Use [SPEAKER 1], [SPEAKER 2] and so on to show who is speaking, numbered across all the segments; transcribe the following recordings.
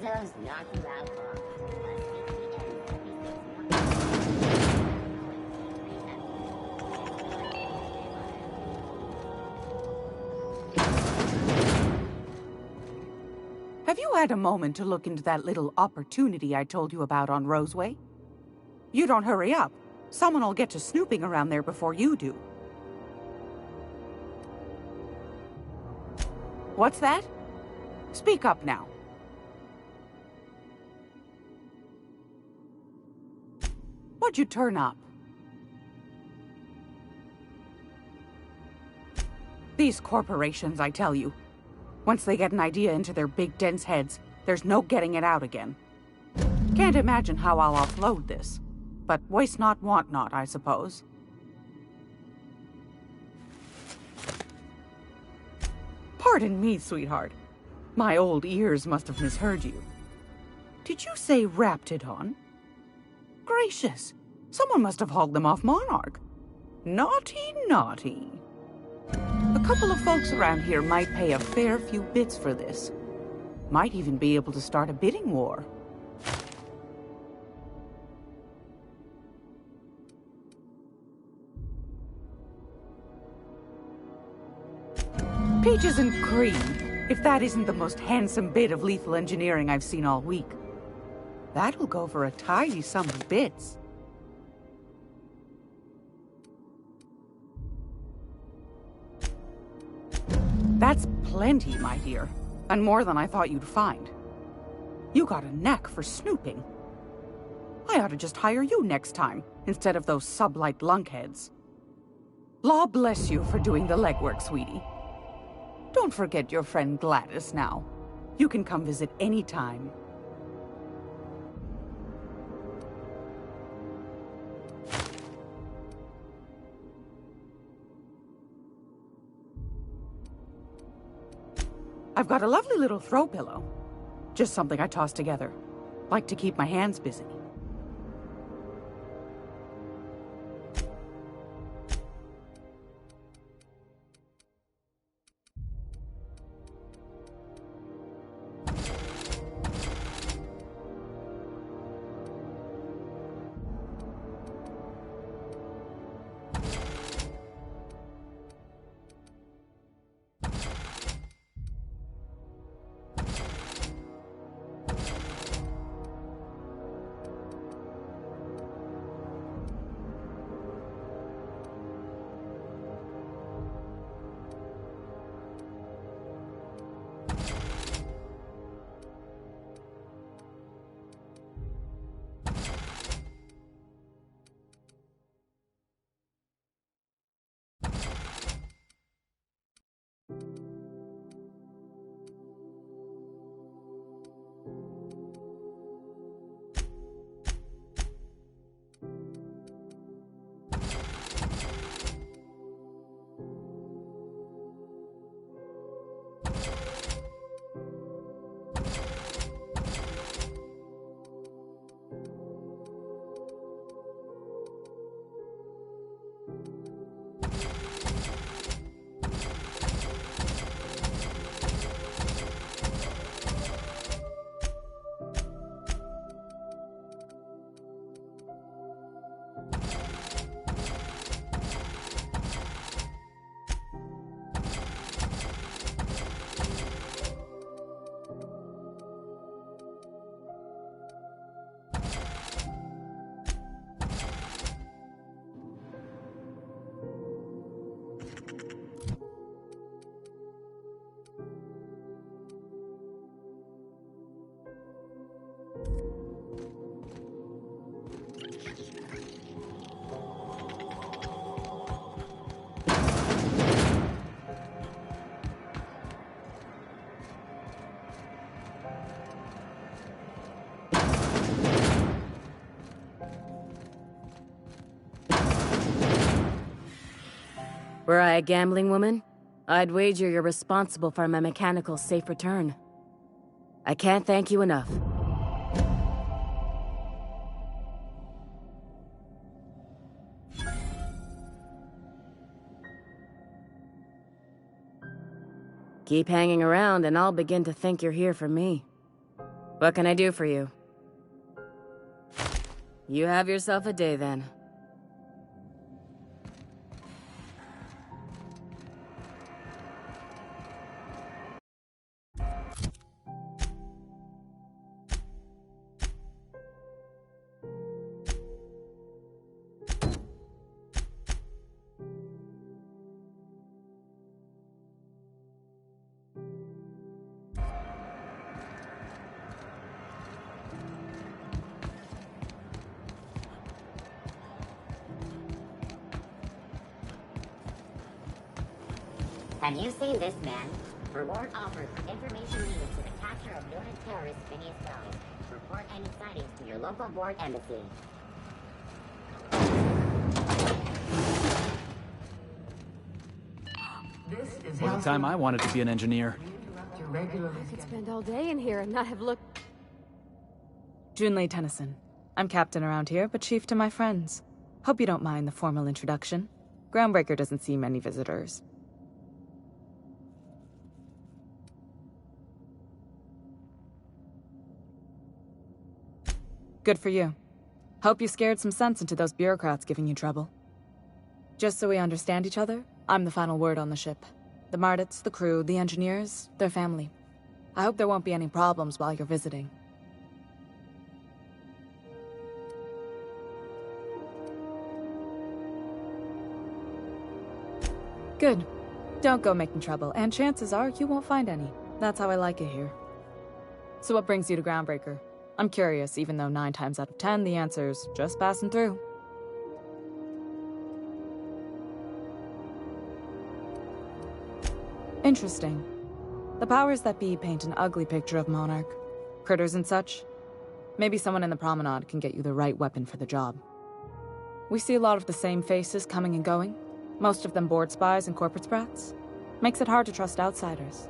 [SPEAKER 1] Bezos knock you out for
[SPEAKER 2] Have you had a moment to look into that little opportunity I told you about on Roseway? You don't hurry up. Someone will get to snooping around there before you do. What's that? Speak up now. What'd you turn up? These corporations, I tell you. Once they get an idea into their big, dense heads, there's no getting it out again. Can't imagine how I'll offload this. But waste not, want not, I suppose. Pardon me, sweetheart. My old ears must have misheard you. Did you say Raptidon? Gracious! Someone must have hauled them off Monarch. Naughty, naughty. A couple of folks around here might pay a fair few bits for this. Might even be able to start a bidding war. Peaches and cream, if that isn't the most handsome bit of lethal engineering I've seen all week. That'll go for a tidy sum of bits. That's plenty, my dear, and more than I thought you'd find. You got a knack for snooping. I ought to just hire you next time, instead of those sublight lunkheads. Law bless you for doing the legwork, sweetie. Don't forget your friend Gladys now. You can come visit any time. I've got a lovely little throw pillow. Just something I toss together. Like to keep my hands busy.
[SPEAKER 3] Were I a gambling woman, I'd wager you're responsible for my mechanical safe return. I can't thank you enough. Keep hanging around and I'll begin to think you're here for me. What can I do for you? You have yourself a day, then.
[SPEAKER 1] Have you seen this man? Reward offered for information needed to the capture of noted terrorist Phineas Galley. Report any sightings to your local board embassy.
[SPEAKER 4] Was the time I wanted to be an engineer.
[SPEAKER 5] I could spend all day in here and not have looked...
[SPEAKER 6] Junlei Tennyson. I'm captain around here, but chief to my friends. Hope you don't mind the formal introduction. Groundbreaker doesn't see many visitors. Good for you. Hope you scared some sense into those bureaucrats giving you trouble. Just so we understand each other, I'm the final word on the ship. The Mardits, the crew, the engineers, their family. I hope there won't be any problems while you're visiting. Good. Don't go making trouble, and chances are you won't find any. That's how I like it here. So what brings you to Groundbreaker? I'm curious, even though 9 times out of 10 the answer's just passing through. Interesting. The powers that be paint an ugly picture of Monarch. Critters and such. Maybe someone in the promenade can get you the right weapon for the job. We see a lot of the same faces coming and going. Most of them board spies and corporate sprats. Makes it hard to trust outsiders.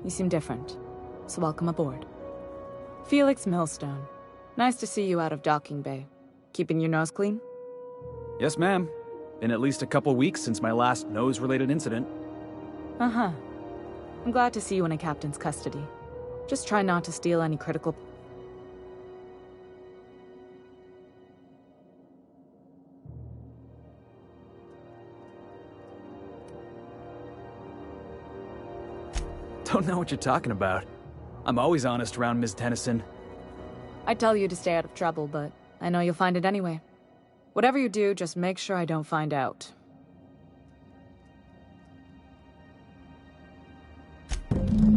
[SPEAKER 6] You seem different, so welcome aboard. Felix Millstone. Nice to see you out of docking bay. Keeping your nose clean?
[SPEAKER 4] Yes, ma'am. Been at least a couple weeks since my last nose-related incident.
[SPEAKER 6] Uh-huh. I'm glad to see you in a captain's custody. Just try not to steal any critical...
[SPEAKER 4] Don't know what you're talking about. I'm always honest around Ms. Tennyson.
[SPEAKER 6] I'd tell you to stay out of trouble, but I know you'll find it anyway. Whatever you do, just make sure I don't find out.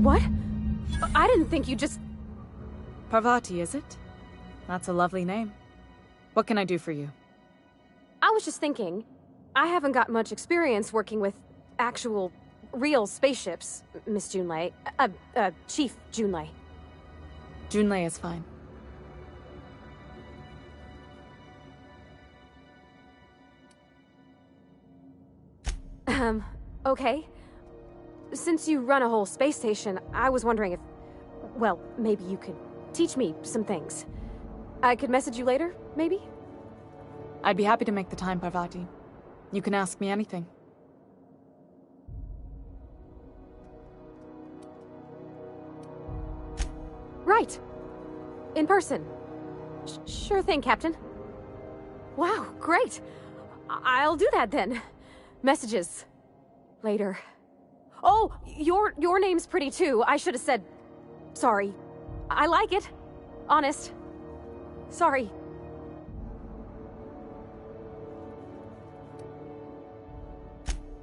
[SPEAKER 5] What? I didn't think you just...
[SPEAKER 6] Parvati, is it? That's a lovely name. What can I do for you?
[SPEAKER 5] I was just thinking, I haven't got much experience working with actual, real spaceships, Miss Junlei. Chief Junlei.
[SPEAKER 6] Junlei is fine.
[SPEAKER 5] Okay. Since you run a whole space station, I was wondering if... Well, maybe you could teach me some things. I could message you later, maybe?
[SPEAKER 6] I'd be happy to make the time, Parvati. You can ask me anything.
[SPEAKER 5] Right. In person. Sure thing, Captain. Wow, great. I'll do that then. Messages. Later. Oh, your name's pretty too. I should have said... Sorry. I like it. Honest. Sorry.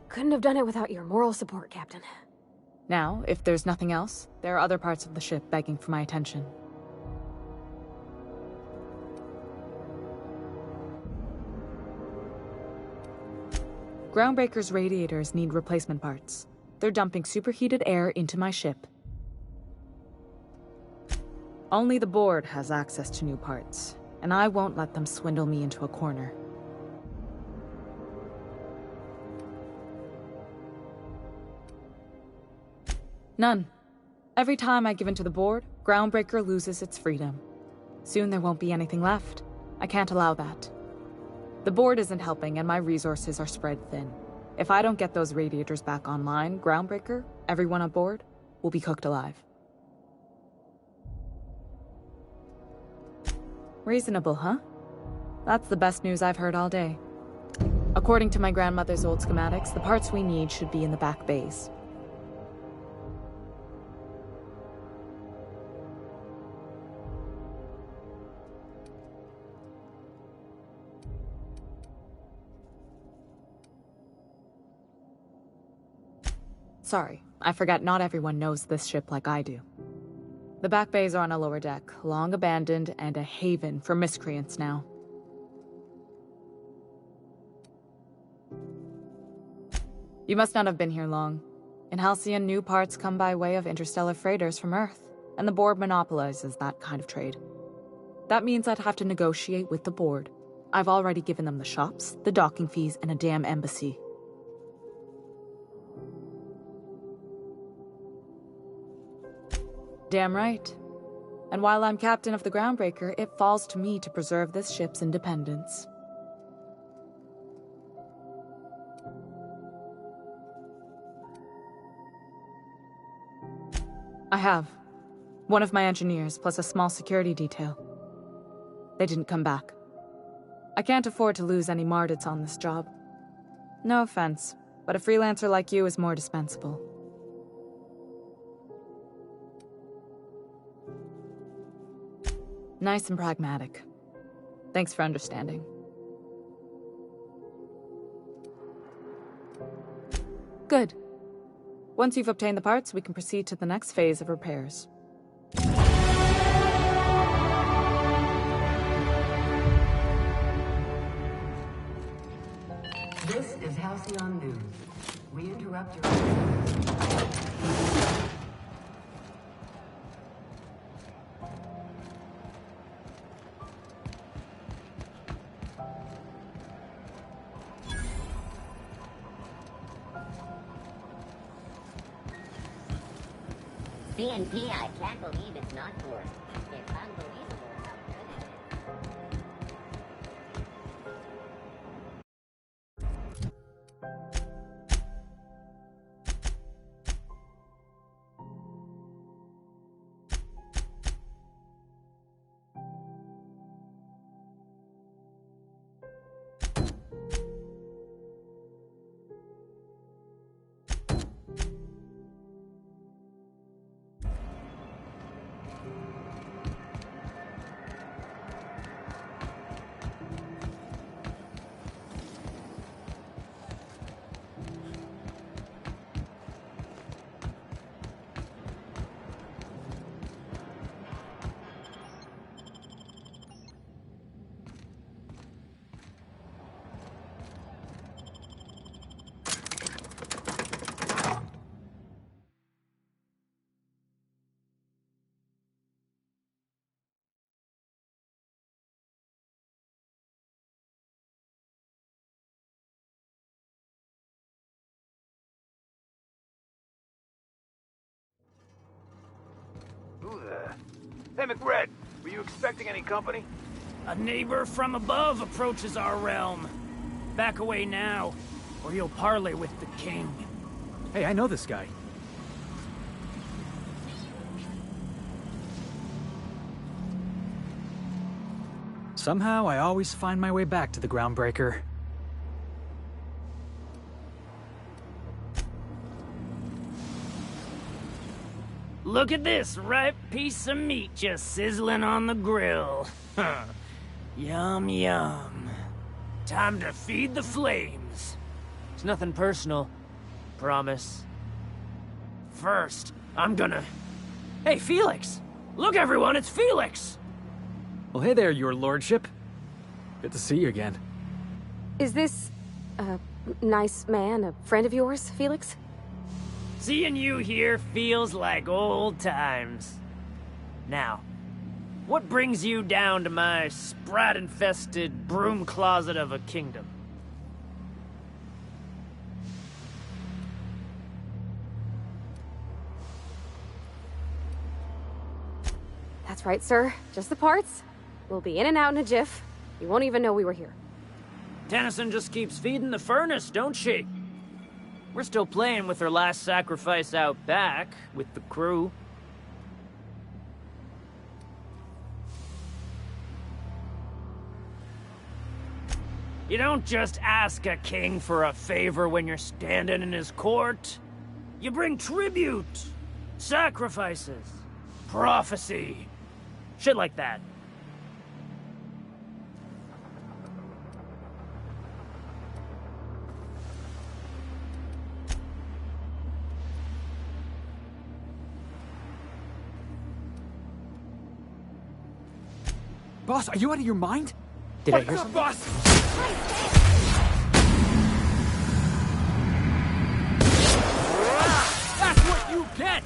[SPEAKER 5] Couldn't have done it without your moral support, Captain.
[SPEAKER 6] Now, if there's nothing else, there are other parts of the ship begging for my attention. Groundbreaker's radiators need replacement parts. They're dumping superheated air into my ship. Only the board has access to new parts, and I won't let them swindle me into a corner. None. Every time I give in to the board, Groundbreaker loses its freedom. Soon there won't be anything left. I can't allow that. The board isn't helping and my resources are spread thin. If I don't get those radiators back online, Groundbreaker, everyone aboard, will be cooked alive. Reasonable, huh? That's the best news I've heard all day. According to my grandmother's old schematics, the parts we need should be in the back bays. Sorry, I forgot not everyone knows this ship like I do. The back bays are on a lower deck, long abandoned and a haven for miscreants now. You must not have been here long. In Halcyon, new parts come by way of interstellar freighters from Earth, and the board monopolizes that kind of trade. That means I'd have to negotiate with the board. I've already given them the shops, the docking fees, and a damn embassy. Damn right. And while I'm captain of the Groundbreaker, it falls to me to preserve this ship's independence. I have. One of my engineers, plus a small security detail. They didn't come back. I can't afford to lose any Mardits on this job. No offense, but a freelancer like you is more dispensable. Nice and pragmatic. Thanks for understanding. Good. Once you've obtained the parts, we can proceed to the next phase of repairs.
[SPEAKER 7] This is Halcyon News. We interrupt your...
[SPEAKER 1] CNP, I can't believe it's not forced. It's unbelievable how good it is.
[SPEAKER 8] Who the... Hey, McRed, were you expecting any company?
[SPEAKER 9] A neighbor from above approaches our realm. Back away now, or you'll parley with the king.
[SPEAKER 4] Hey, I know this guy. Somehow, I always find my way back to the Groundbreaker.
[SPEAKER 9] Look at this ripe piece of meat just sizzling on the grill. Yum, yum. Time to feed the flames. It's nothing personal. Promise. First, I'm gonna... Hey, Felix! Look, everyone, it's Felix!
[SPEAKER 4] Well, hey there, your lordship. Good to see you again.
[SPEAKER 5] Is this a nice man, a friend of yours, Felix?
[SPEAKER 9] Seeing you here feels like old times. Now, what brings you down to my sprat-infested broom closet of a kingdom?
[SPEAKER 5] That's right, sir. Just the parts. We'll be in and out in a jiff. You won't even know we were here.
[SPEAKER 9] Tennyson just keeps feeding the furnace, don't she? We're still playing with her last sacrifice out back, with the crew. You don't just ask a king for a favor when you're standing in his court. You bring tribute, sacrifices, prophecy, shit like that.
[SPEAKER 4] Boss, are you out of your mind? Did I hear something? Boss? That's what you get!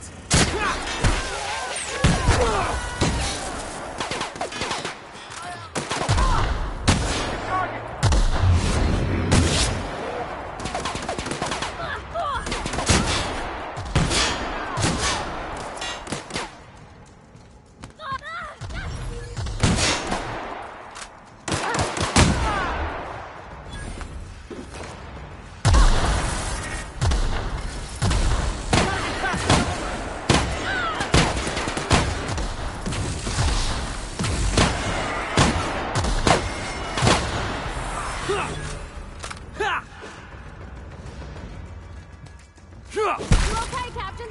[SPEAKER 5] You okay, Captain?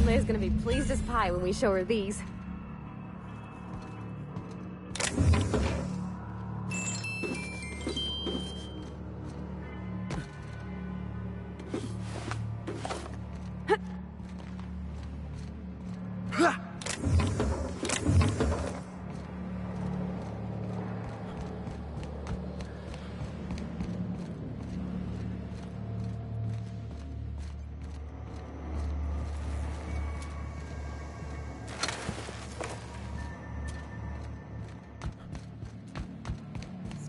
[SPEAKER 5] Leia's gonna be pleased as pie when we show her these.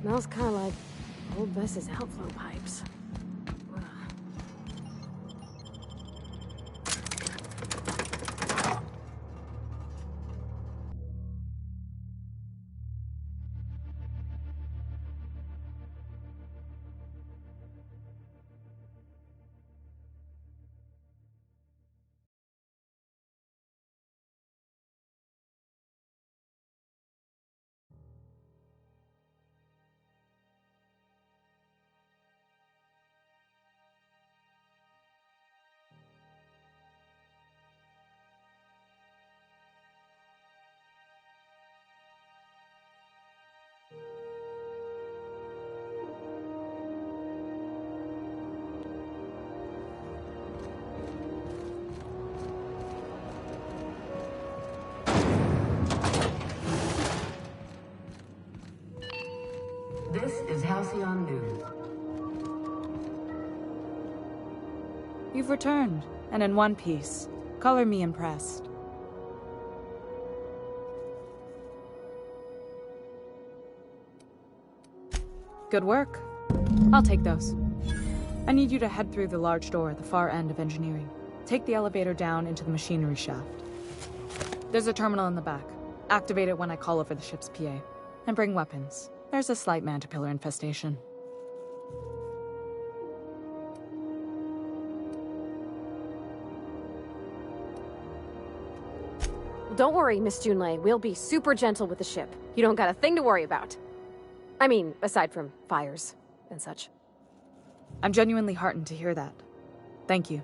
[SPEAKER 5] Smells kind of like old Bess's outflow pipes.
[SPEAKER 7] This is Halcyon News.
[SPEAKER 6] You've returned, and in one piece. Color me impressed. Good work. I'll take those. I need you to head through the large door at the far end of engineering. Take the elevator down into the machinery shaft. There's a terminal in the back. Activate it when I call over the ship's PA. And bring weapons. There's a slight Mantipillar infestation.
[SPEAKER 5] Don't worry, Miss Junlei. We'll be super gentle with the ship. You don't got a thing to worry about. I mean, aside from fires and such.
[SPEAKER 6] I'm genuinely heartened to hear that. Thank you.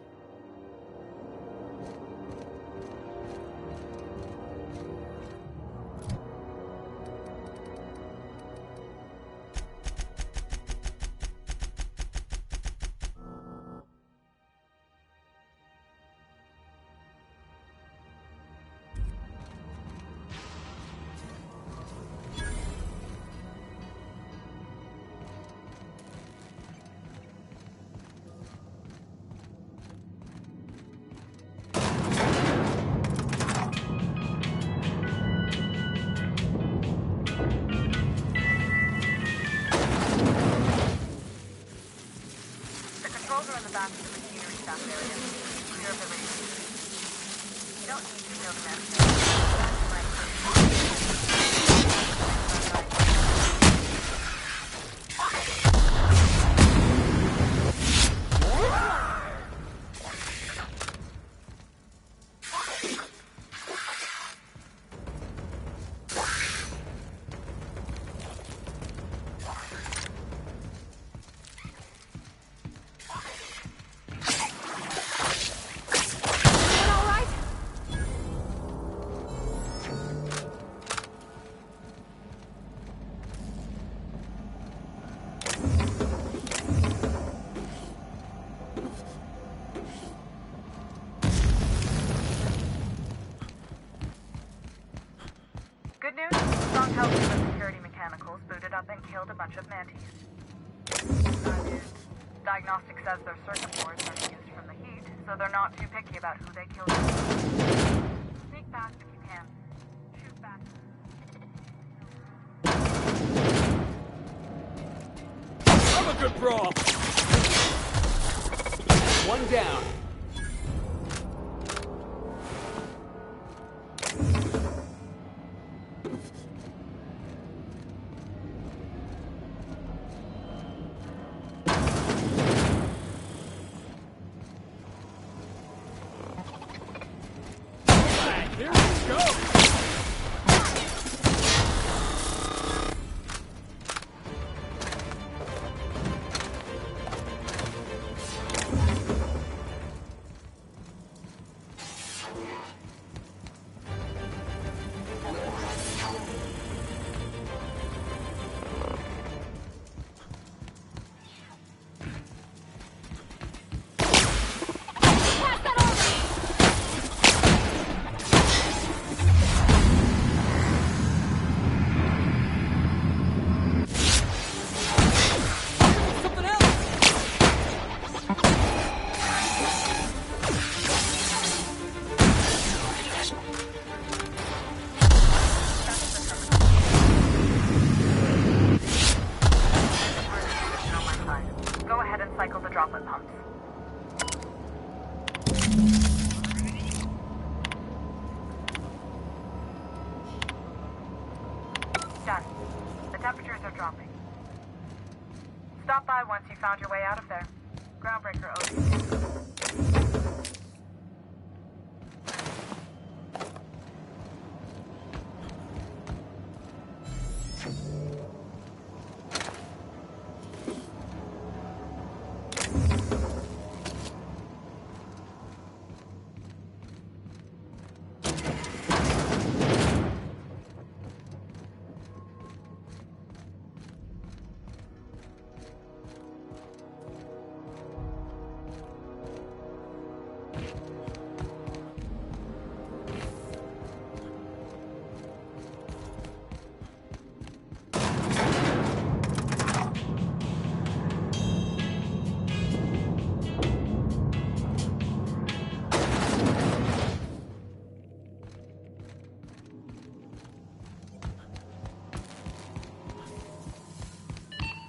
[SPEAKER 10] Good news, strong help from the security mechanicals booted up and killed a bunch of mantis. Bad news, diagnostic says their circuit boards are fused from the heat, so they're not too picky about who they kill. Sneak past if you can. Shoot back.
[SPEAKER 4] I'm a good brawl! One down. Here we go!
[SPEAKER 10] Go ahead and cycle the droplet pumps. Done. The temperatures are dropping. Stop by once you found your way out of there. Groundbreaker owes you.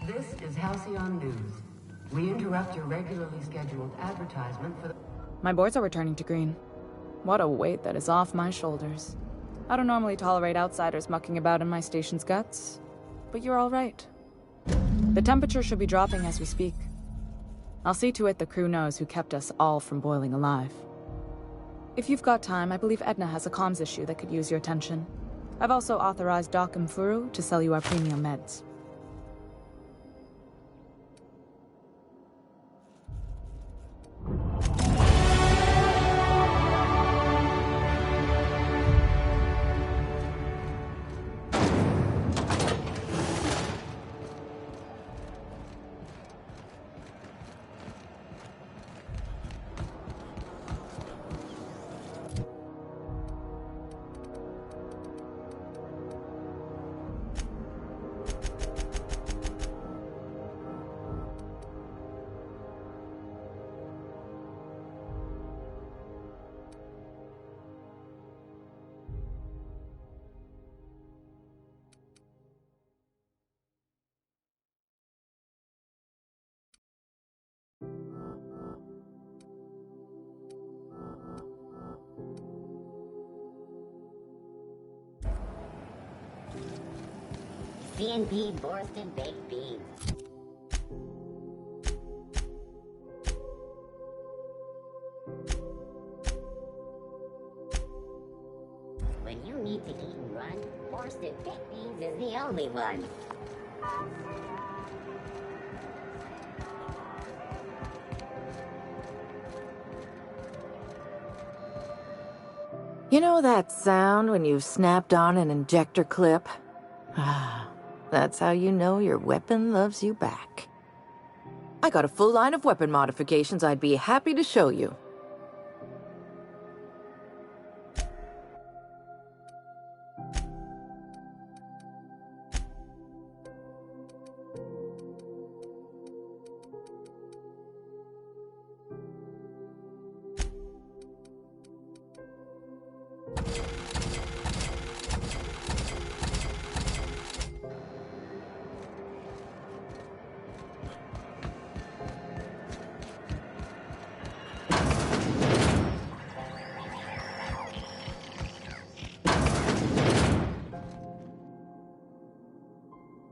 [SPEAKER 7] This is Halcyon News. We interrupt your regularly scheduled advertisement for the...
[SPEAKER 6] My boards are returning to green. What a weight that is off my shoulders. I don't normally tolerate outsiders mucking about in my station's guts, but you're all right. The temperature should be dropping as we speak. I'll see to it the crew knows who kept us all from boiling alive. If you've got time, I believe Edna has a comms issue that could use your attention. I've also authorized Doc and Furu to sell you our premium meds.
[SPEAKER 1] C&P Borston Baked Beans. When you need to eat and run, Borston Baked Beans is the only one.
[SPEAKER 11] You know that sound when you've snapped on an injector clip? That's how you know your weapon loves you back. I got a full line of weapon modifications I'd be happy to show you.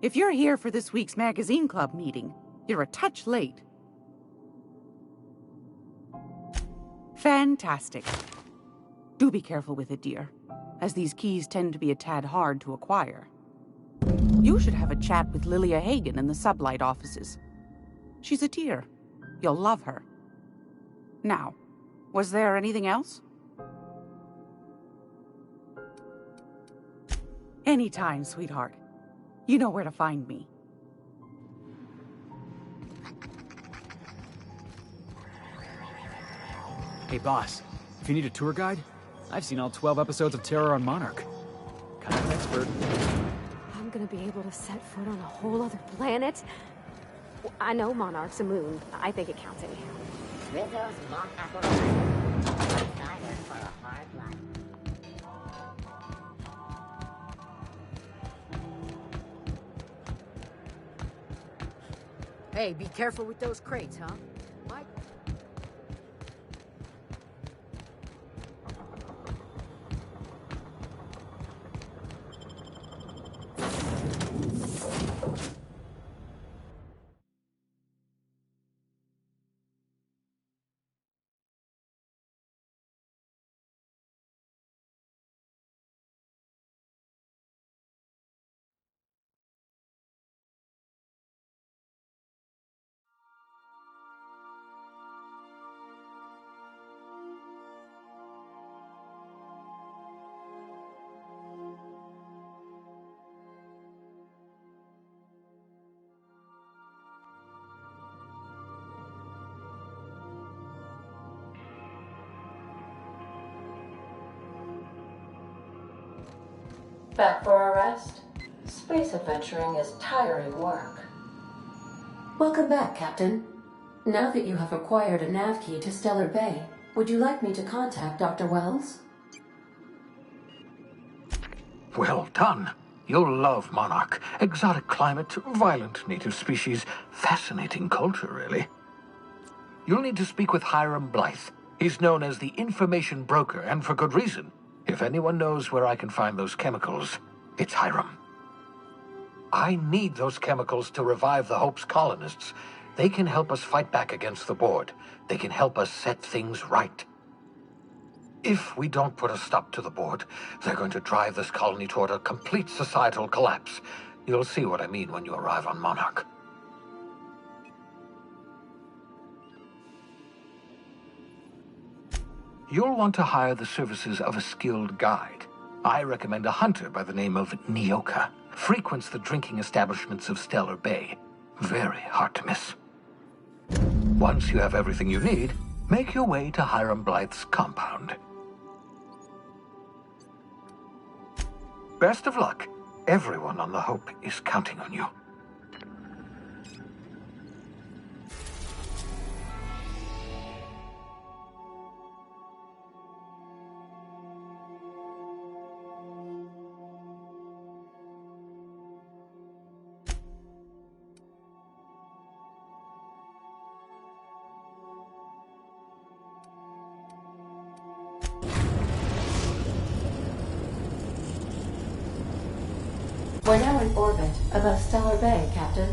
[SPEAKER 2] If you're here for this week's Magazine Club meeting, you're a touch late. Fantastic. Do be careful with it, dear, as these keys tend to be a tad hard to acquire. You should have a chat with Lilia Hagen in the Sublight offices. She's a dear. You'll love her. Now, was there anything else? Anytime, sweetheart. You know where to find me.
[SPEAKER 4] Hey, boss. If you need a tour guide, I've seen all 12 episodes of Terror on Monarch. Kind of an expert.
[SPEAKER 5] I'm gonna be able to set foot on a whole other planet? I know Monarch's a moon. I think it counts anyhow.
[SPEAKER 1] Rizzo's mock apparatus. Cider for a hard life.
[SPEAKER 12] Hey, be careful with those crates, huh? Mike?
[SPEAKER 13] Back for a rest? Space adventuring is tiring work. Welcome back, Captain. Now that you have acquired a nav key to Stellar Bay, would you like me to contact Dr. Wells?
[SPEAKER 14] Well done. You'll love Monarch. Exotic climate, violent native species, fascinating culture, really. You'll need to speak with Hiram Blythe. He's known as the information broker, and for good reason. If anyone knows where I can find those chemicals, it's Hiram. I need those chemicals to revive the Hope's colonists. They can help us fight back against the Board. They can help us set things right. If we don't put a stop to the Board, they're going to drive this colony toward a complete societal collapse. You'll see what I mean when you arrive on Monarch. You'll want to hire the services of a skilled guide. I recommend a hunter by the name of Nyoka. Frequents the drinking establishments of Stellar Bay. Very hard to miss. Once you have everything you need, make your way to Hiram Blythe's compound. Best of luck. Everyone on the Hope is counting on you.
[SPEAKER 13] We're now in orbit above Stellar Bay, Captain.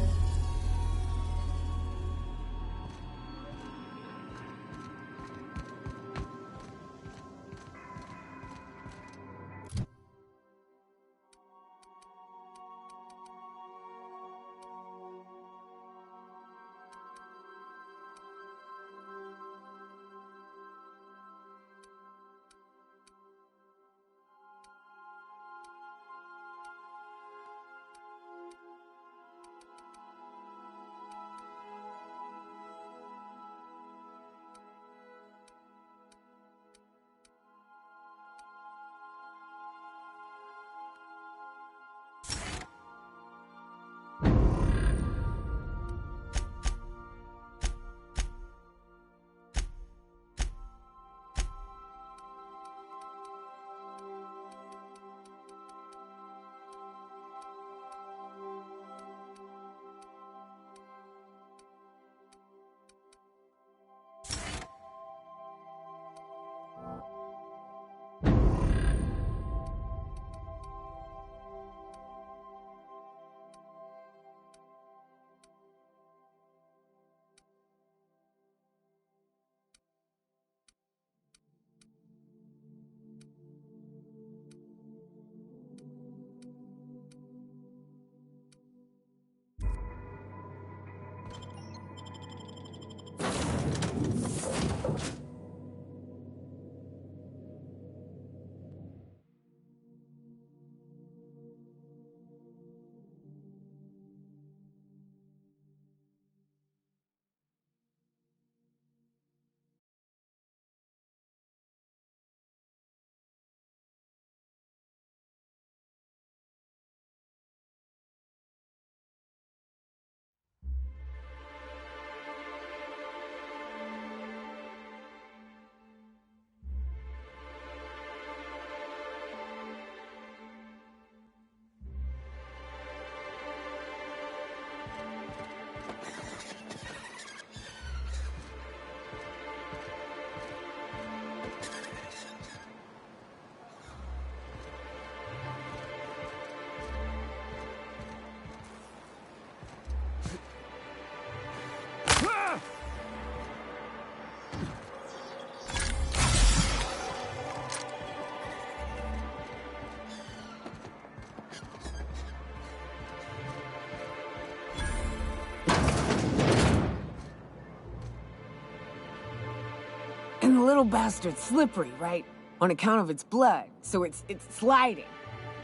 [SPEAKER 15] And the little bastard's slippery, right? On account of its blood, so it's sliding.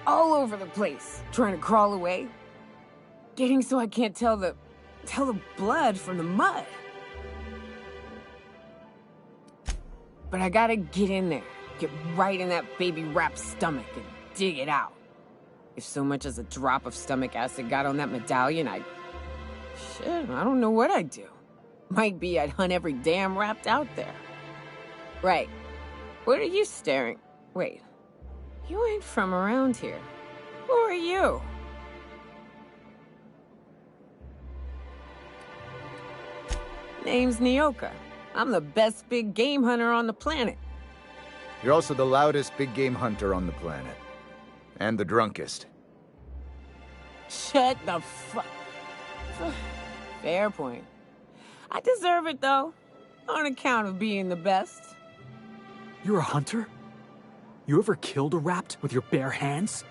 [SPEAKER 15] All over the place, trying to crawl away. Getting so I can't tell the blood from the mud. But I gotta get in there, get right in that baby rap's stomach and dig it out. If so much as a drop of stomach acid got on that medallion, shit, I don't know what I'd do. Might be I'd hunt every damn Rapt out there. Right. What are you staring? Wait. You ain't from around here. Who are you? Name's Nyoka. I'm the best big game hunter on the planet.
[SPEAKER 16] You're also the loudest big game hunter on the planet. And the drunkest.
[SPEAKER 15] Shut the fuck. Fair point. I deserve it, though. On account of being the best.
[SPEAKER 4] You're a hunter? You ever killed a rapt with your bare hands?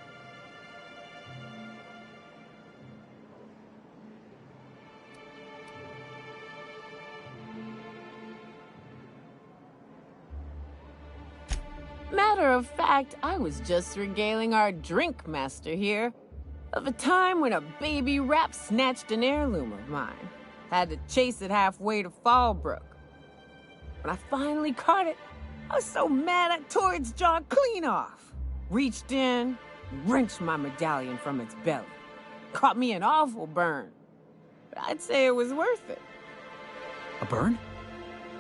[SPEAKER 15] Matter of fact, I was just regaling our drink master here of a time when a baby rap snatched an heirloom of mine. Had to chase it halfway to Fallbrook. When I finally caught it, I was so mad I tore its jaw clean off. Reached in, wrenched my medallion from its belly. Caught me an awful burn. But I'd say it was worth it.
[SPEAKER 4] A burn?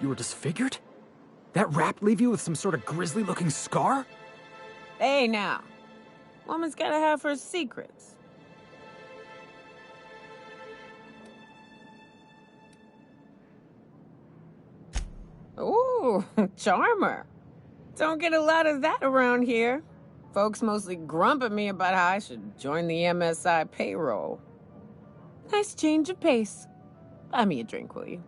[SPEAKER 4] You were disfigured? That rap leave you with some sort of grisly-looking scar?
[SPEAKER 15] Hey now, woman's gotta have her secrets. Ooh, charmer. Don't get a lot of that around here. Folks mostly grump at me about how I should join the MSI payroll. Nice change of pace. Buy me a drink, will you?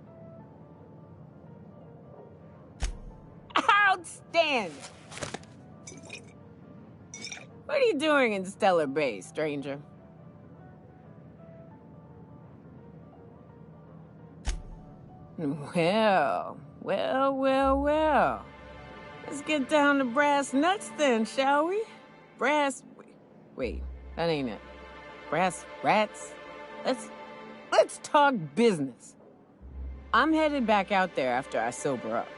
[SPEAKER 15] Outstanding! What are you doing in Stellar Bay, stranger? Well. Let's get down to brass nuts then, shall we? Wait, that ain't it. Brass rats? Let's talk business. I'm headed back out there after I sober up.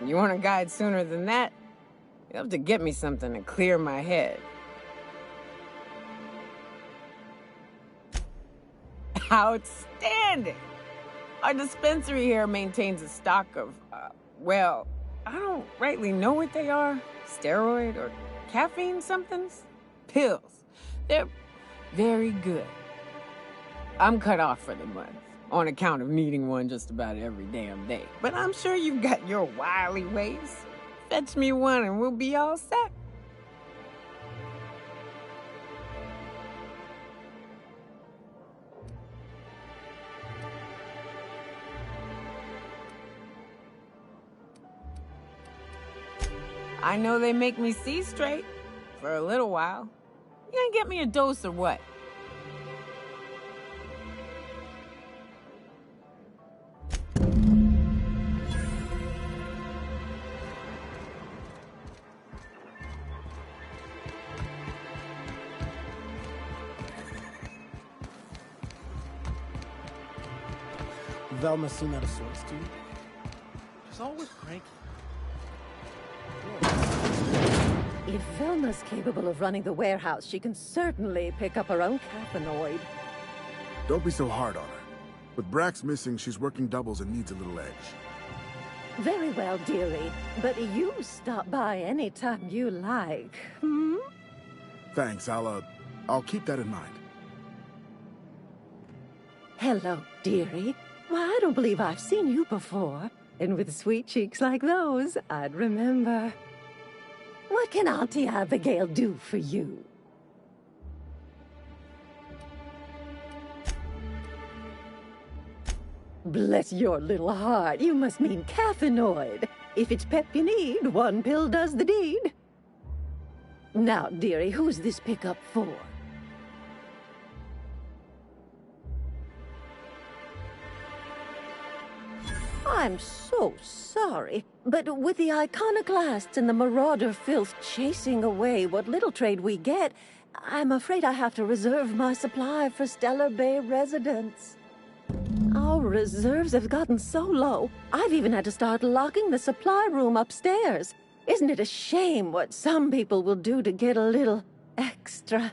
[SPEAKER 15] You want a guide sooner than that? You'll have to get me something to clear my head. Outstanding! Our dispensary here maintains a stock of, well, I don't rightly know what they are. Steroid or caffeine somethings? Pills. They're very good. I'm cut off for the month, on account of needing one just about every damn day. But I'm sure you've got your wily ways. Fetch me one and we'll be all set. I know they make me see straight for a little while. You gonna get me a dose or what?
[SPEAKER 17] Velma seem out of sorts, too? She's always cranky.
[SPEAKER 18] If Velma's capable of running the warehouse, she can certainly pick up her own caffeinoid.
[SPEAKER 19] Don't be so hard on her. With Brax missing, she's working doubles and needs a little edge.
[SPEAKER 18] Very well, dearie. But you stop by anytime you like, hmm?
[SPEAKER 19] Thanks, I'll keep that in mind.
[SPEAKER 18] Hello, dearie. Why, I don't believe I've seen you before. And with sweet cheeks like those, I'd remember. What can Auntie Abigail do for you? Bless your little heart, you must mean caffeinoid. If it's pep you need, one pill does the deed. Now, dearie, who's this pickup for? I'm so sorry, but with the iconoclasts and the marauder filth chasing away what little trade we get, I'm afraid I have to reserve my supply for Stellar Bay residents. Our reserves have gotten so low, I've even had to start locking the supply room upstairs. Isn't it a shame what some people will do to get a little extra?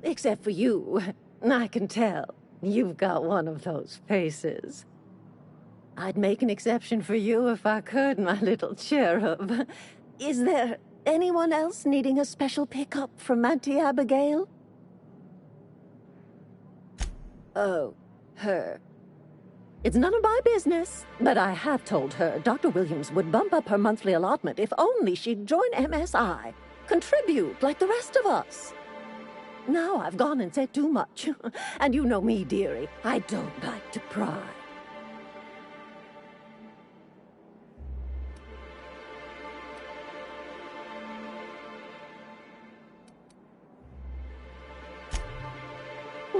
[SPEAKER 18] Except for you. I can tell. You've got one of those faces. I'd make an exception for you if I could, my little cherub. Is there anyone else needing a special pickup from Auntie Abigail? Oh, her. It's none of my business, but I have told her Dr. Williams would bump up her monthly allotment if only she'd join MSI. Contribute like the rest of us. Now I've gone and said too much. And you know me, dearie. I don't like to pry.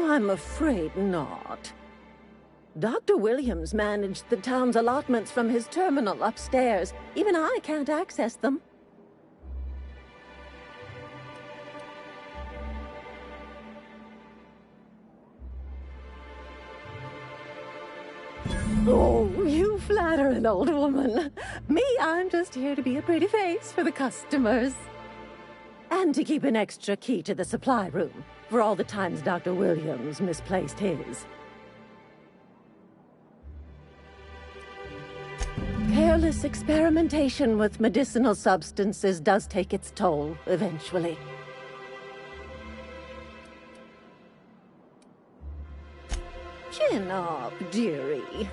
[SPEAKER 18] I'm afraid not. Dr. Williams managed the town's allotments from his terminal upstairs. Even I can't access them. Oh, you flatter an old woman. Me, I'm just here to be a pretty face for the customers. And to keep an extra key to the supply room, for all the times Dr. Williams misplaced his. Careless experimentation with medicinal substances does take its toll, eventually. Chin up, dearie.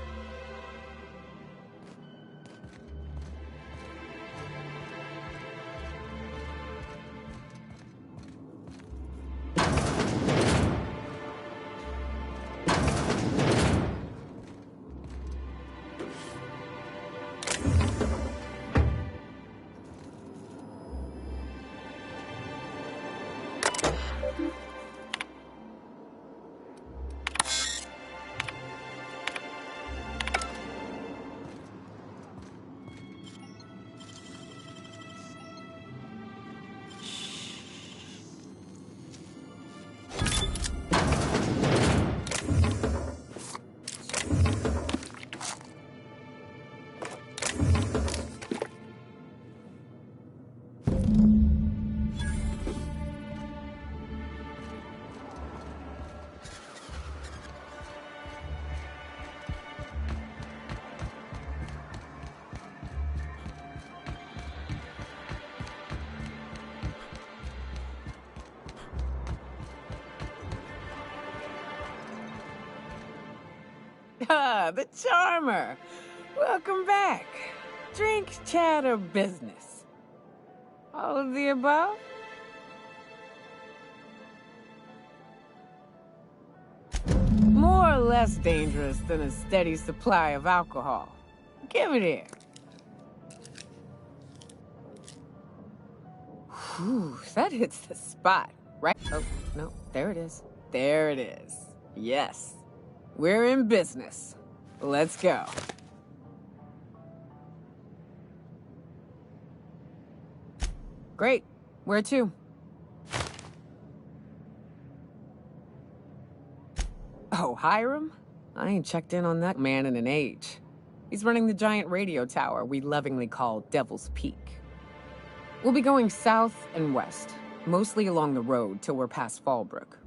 [SPEAKER 15] Ah, the charmer. Welcome back. Drink, chat, or business? All of the above? More or less dangerous than a steady supply of alcohol. Give it here. Whew, that hits the spot, right? Oh, no, there it is. There it is. Yes. We're in business. Let's go. Great. Where to? Oh, Hiram? I ain't checked in on that man in an age. He's running the giant radio tower we lovingly call Devil's Peak. We'll be going south and west, mostly along the road till we're past Fallbrook.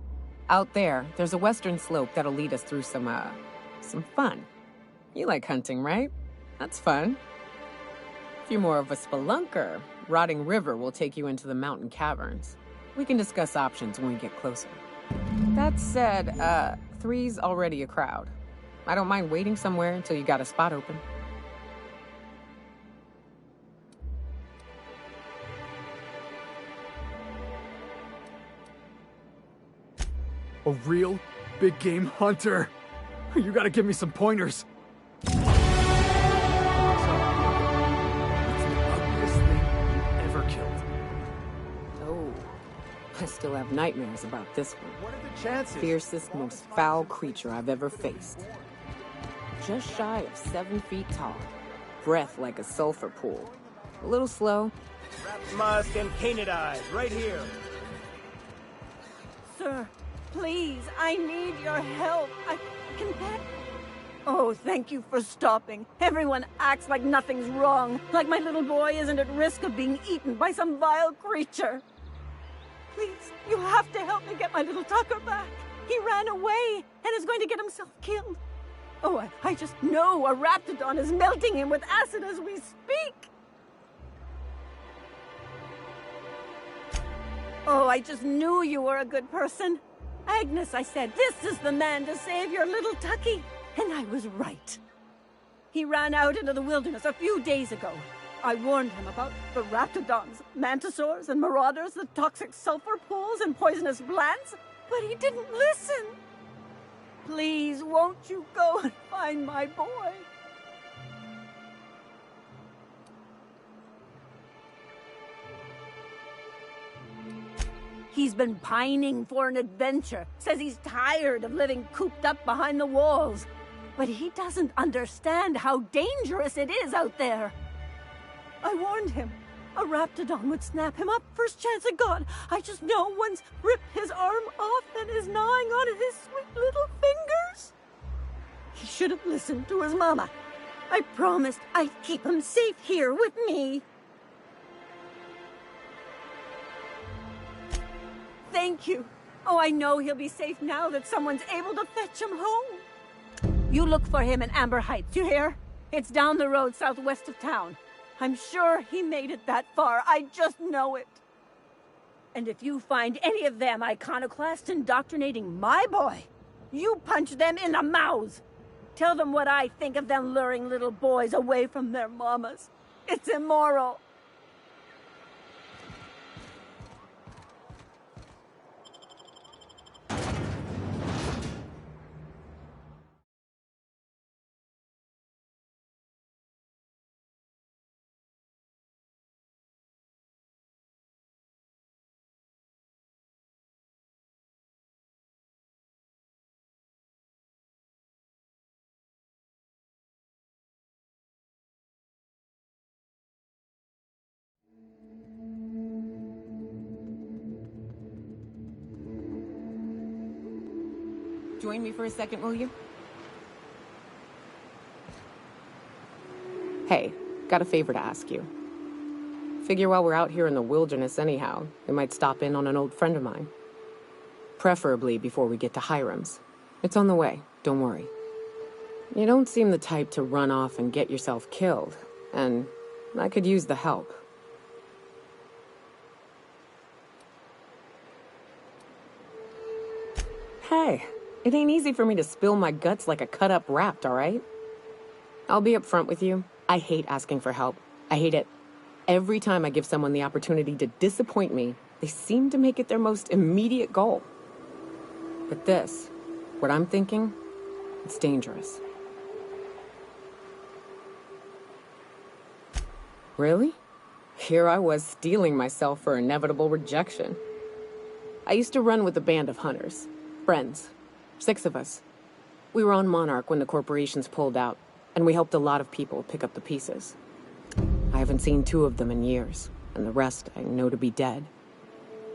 [SPEAKER 15] Out there, there's a western slope that'll lead us through some fun. You like hunting, right? That's fun. If you're more of a spelunker, Rotting River will take you into the mountain caverns. We can discuss options when we get closer. That said, 3's already a crowd. I don't mind waiting somewhere until you got a spot open.
[SPEAKER 4] A real big game hunter. You gotta give me some pointers. What's the ugliest thing you ever killed?
[SPEAKER 15] Oh, I still have nightmares about this one.
[SPEAKER 4] What are the chances?
[SPEAKER 15] Fiercest, most foul creature I've ever faced. Just shy of 7 feet tall. Breath like a sulfur pool. A little slow.
[SPEAKER 8] Wrapped musk and painted eyes, right here.
[SPEAKER 20] Sir. Please, I need your help. I can bet. Oh, thank you for stopping. Everyone acts like nothing's wrong, like my little boy isn't at risk of being eaten by some vile creature. Please, you have to help me get my little Tucker back. He ran away and is going to get himself killed. Oh, I just know a Raptidon is melting him with acid as we speak. Oh, I just knew you were a good person. Agnes, I said, this is the man to save your little Tucky. And I was right. He ran out into the wilderness a few days ago. I warned him about the raptidons, mantisaurs, and marauders, the toxic sulfur pools, and poisonous plants, but he didn't listen. Please, won't you go and find my boy? He's been pining for an adventure. Says he's tired of living cooped up behind the walls. But he doesn't understand how dangerous it is out there. I warned him. A raptidon would snap him up first chance it got. I just know one's ripped his arm off and is gnawing on his sweet little fingers. He should have listened to his mama. I promised I'd keep him safe here with me. Thank you. Oh, I know he'll be safe now that someone's able to fetch him home. You look for him in Amber Heights, you hear? It's down the road southwest of town. I'm sure he made it that far. I just know it. And if you find any of them iconoclasts indoctrinating my boy, you punch them in the mouths. Tell them what I think of them luring little boys away from their mamas. It's immoral.
[SPEAKER 15] Join me for a second, will you? Hey, got a favor to ask you. Figure while we're out here in the wilderness anyhow, we might stop in on an old friend of mine. Preferably before we get to Hiram's. It's on the way, don't worry. You don't seem the type to run off and get yourself killed, and I could use the help. Hey, it ain't easy for me to spill my guts like a cut-up rat, all right? I'll be upfront with you. I hate asking for help. I hate it. Every time I give someone the opportunity to disappoint me, they seem to make it their most immediate goal. But this, what I'm thinking, it's dangerous. Really? Here I was steeling myself for inevitable rejection. I used to run with a band of hunters. Friends. 6 of us. We were on Monarch when the corporations pulled out, and we helped a lot of people pick up the pieces. I haven't seen 2 of them in years, and the rest I know to be dead.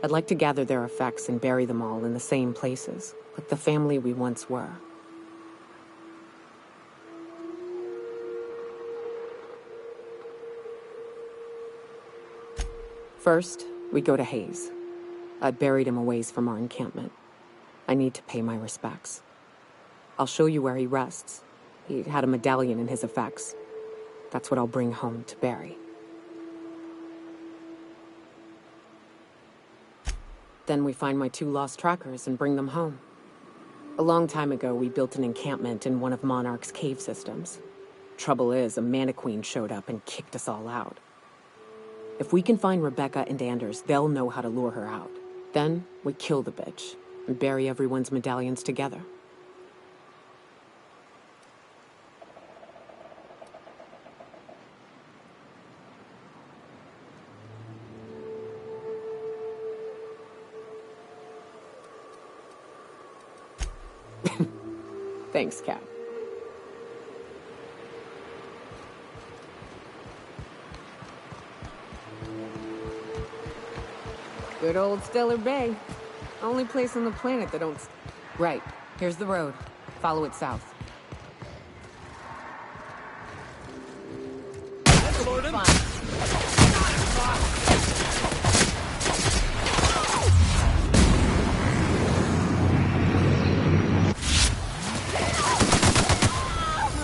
[SPEAKER 15] I'd like to gather their effects and bury them all in the same places, like the family we once were. First, we go to Hayes. I buried him a ways from our encampment. I need to pay my respects. I'll show you where he rests. He had a medallion in his effects. That's what I'll bring home to Barry. Then we find my 2 lost trackers and bring them home. A long time ago, we built an encampment in one of Monarch's cave systems. Trouble is, a Mantiqueen showed up and kicked us all out. If we can find Rebecca and Anders, they'll know how to lure her out. Then we kill the bitch and bury everyone's medallions together. Thanks, Cap. Good old Stellar Bay. Only place on the planet that don't... Right. Here's the road. Follow it south.
[SPEAKER 4] You're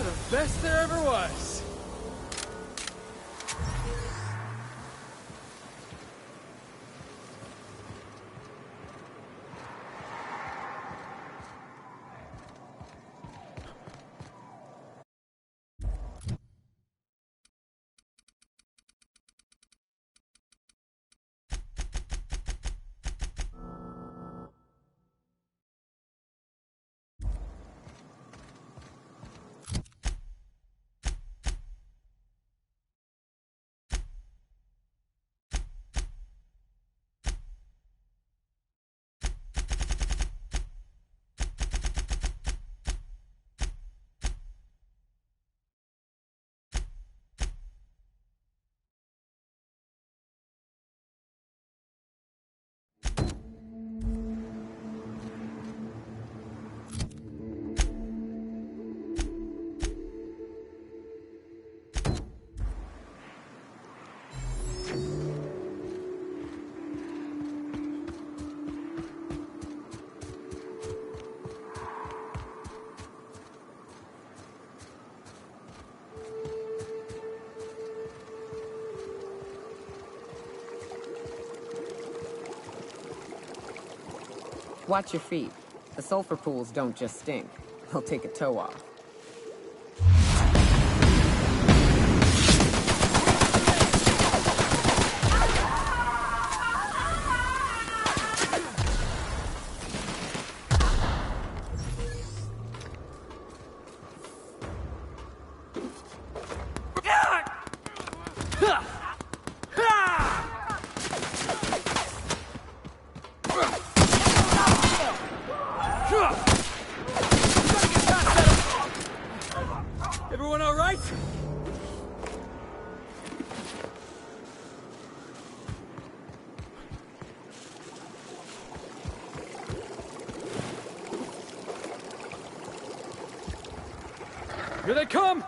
[SPEAKER 4] the best there ever was.
[SPEAKER 15] Watch your feet. The sulfur pools don't just stink. They'll take a toe off.
[SPEAKER 4] Everyone all right? Here they come!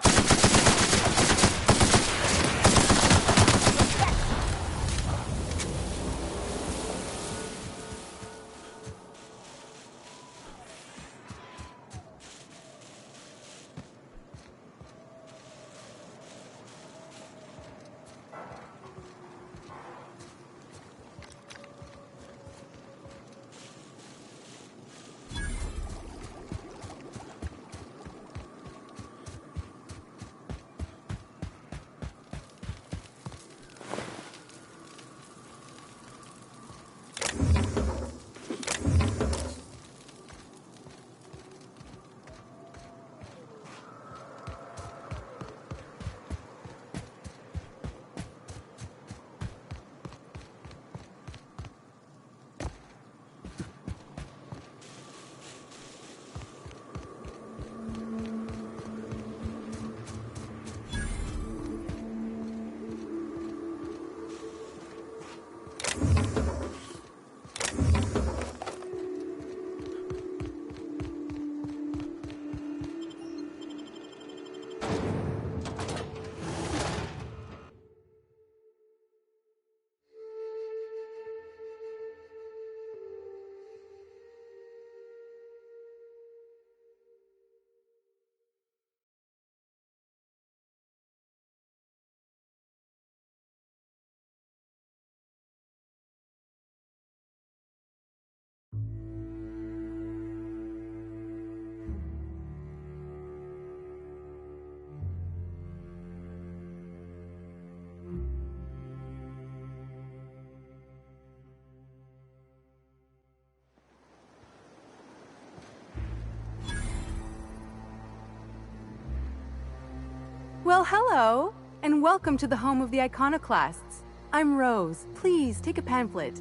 [SPEAKER 5] Well, hello, and welcome to the home of the Iconoclasts. I'm Rose. Please, take a pamphlet.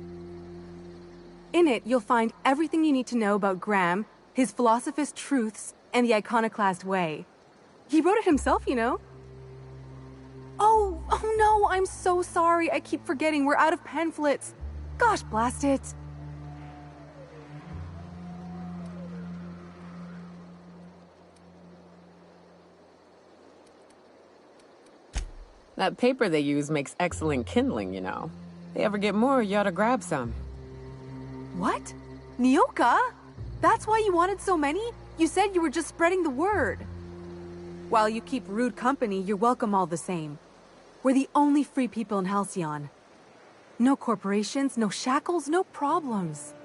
[SPEAKER 5] In it, you'll find everything you need to know about Graham, his Philosophist truths, and the Iconoclast way. He wrote it himself, you know. Oh no, I'm so sorry. I keep forgetting we're out of pamphlets. Gosh, blast it.
[SPEAKER 15] That paper they use makes excellent kindling, you know. If they ever get more, you ought to grab some.
[SPEAKER 5] What? Nyoka? That's why you wanted so many? You said you were just spreading the word. While you keep rude company, you're welcome all the same. We're the only free people in Halcyon. No corporations, no shackles, no problems.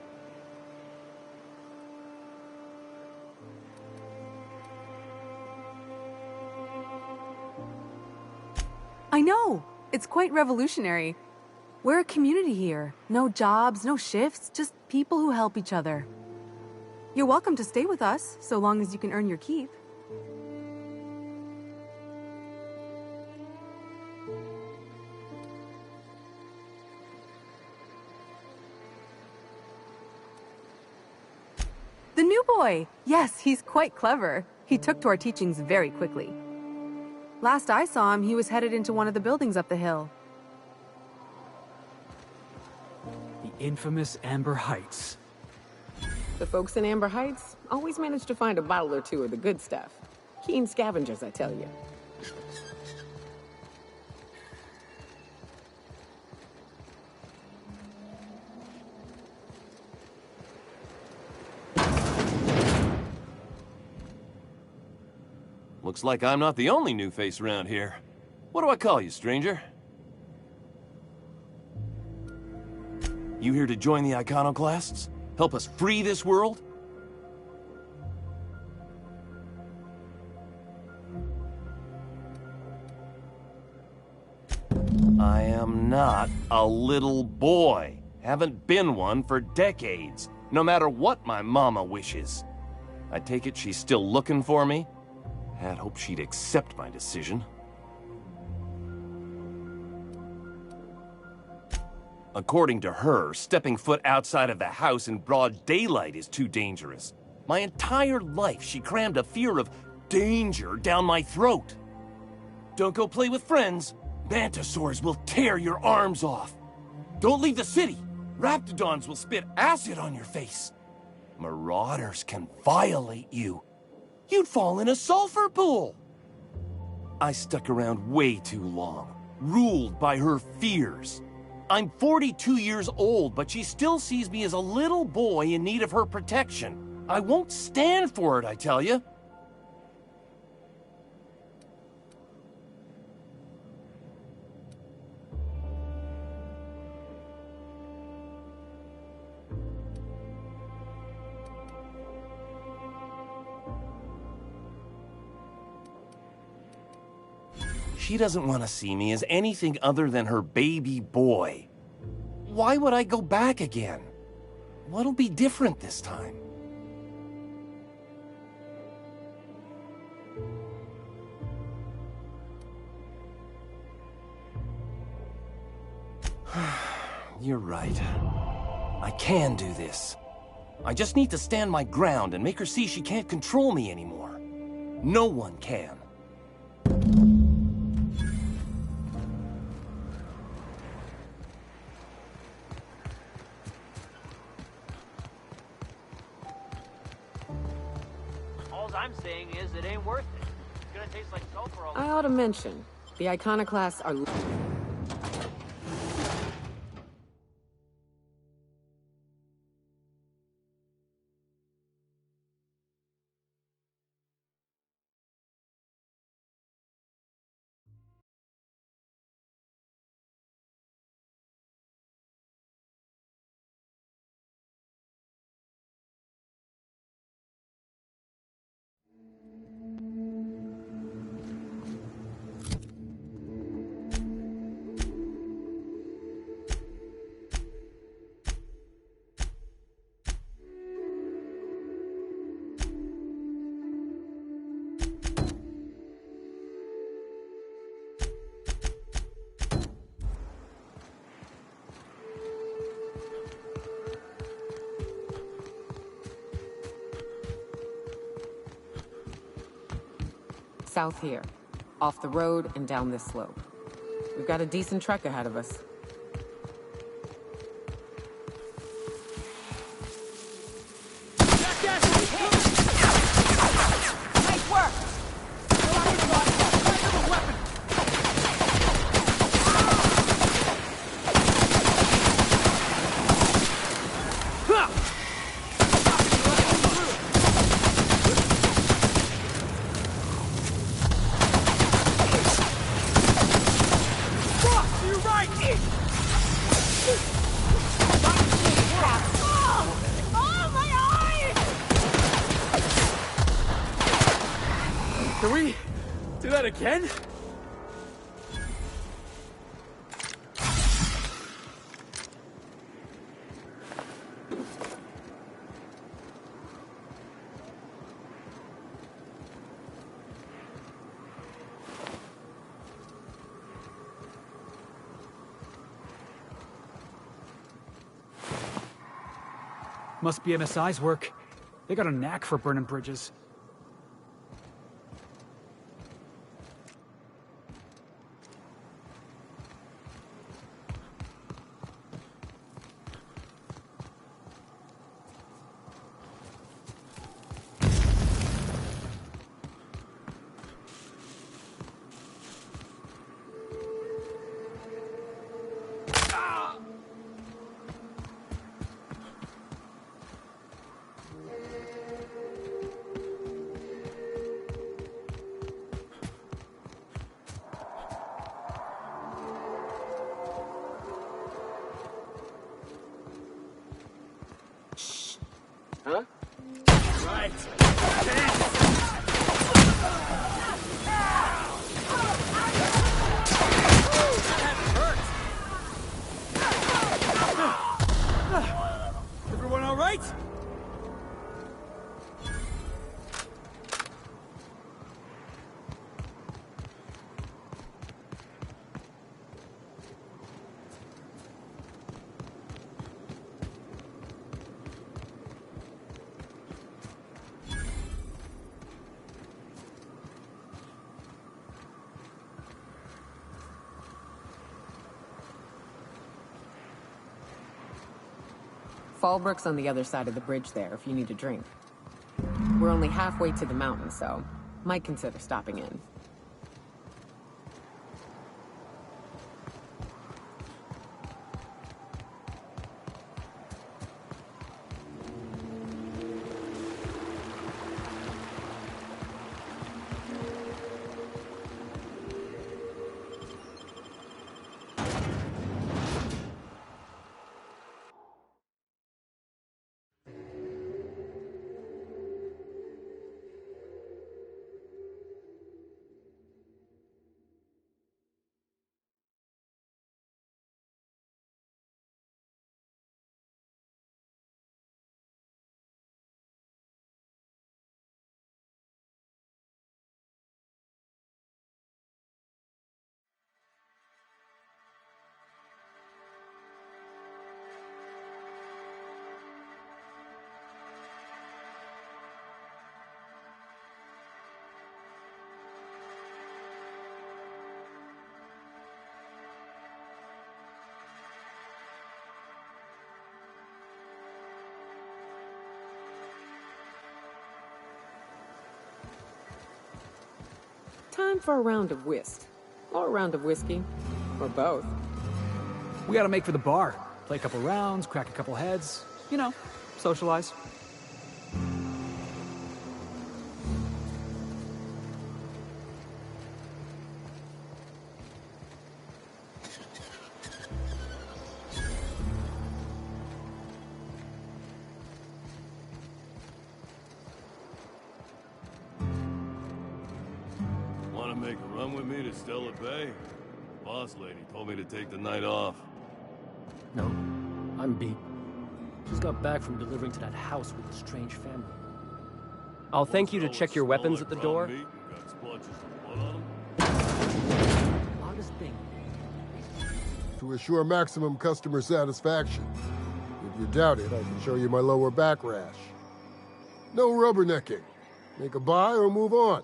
[SPEAKER 5] I know! It's quite revolutionary. We're a community here. No jobs, no shifts, just people who help each other. You're welcome to stay with us, so long as you can earn your keep. The new boy! Yes, he's quite clever. He took to our teachings very quickly. Last I saw him, he was headed into one of the buildings up the hill.
[SPEAKER 4] The infamous Amber Heights.
[SPEAKER 15] The folks in Amber Heights always manage to find a bottle or two of the good stuff. Keen scavengers, I tell you.
[SPEAKER 21] Looks like I'm not the only new face around here. What do I call you, stranger? You here to join the Iconoclasts? Help us free this world? I am not a little boy. Haven't been one for decades, no matter what my mama wishes. I take it she's still looking for me? Had hoped she'd accept my decision. According to her, stepping foot outside of the house in broad daylight is too dangerous. My entire life, she crammed a fear of danger down my throat. Don't go play with friends. Mantisaurs will tear your arms off. Don't leave the city. Raptidons will spit acid on your face. Marauders can violate you. You'd fall in a sulfur pool. I stuck around way too long, ruled by her fears. I'm 42 years old, but she still sees me as a little boy in need of her protection. I won't stand for it, I tell you. She doesn't want to see me as anything other than her baby boy. Why would I go back again? What'll be different this time? You're right. I can do this. I just need to stand my ground and make her see she can't control me anymore. No one can.
[SPEAKER 12] I'm saying is it ain't worth it. It's gonna taste like sulfur all
[SPEAKER 15] I ought to mention, the Iconoclasts are... South here. Off the road and down this slope. We've got a decent trek ahead of us.
[SPEAKER 12] Nice work!
[SPEAKER 4] Can we do that again? Must be MSI's work. They got a knack for burning bridges. Everyone all right?
[SPEAKER 15] Fallbrook's on the other side of the bridge there if you need a drink. We're only halfway to the mountain, so might consider stopping in. Time for a round of whist. Or a round of whiskey. Or both.
[SPEAKER 4] We gotta make for the bar. Play a couple rounds, crack a couple heads. You know, socialize.
[SPEAKER 3] Want to make a run with me to Stella Bay? Boss lady told me to take the night off.
[SPEAKER 22] No, I'm beat. Just got back from delivering to that house with a strange family. I'll thank you to check your weapons at the door. Oddest thing.
[SPEAKER 23] To assure maximum customer satisfaction. If you doubt it, I can show you my lower back rash. No rubbernecking. Make a buy or move on.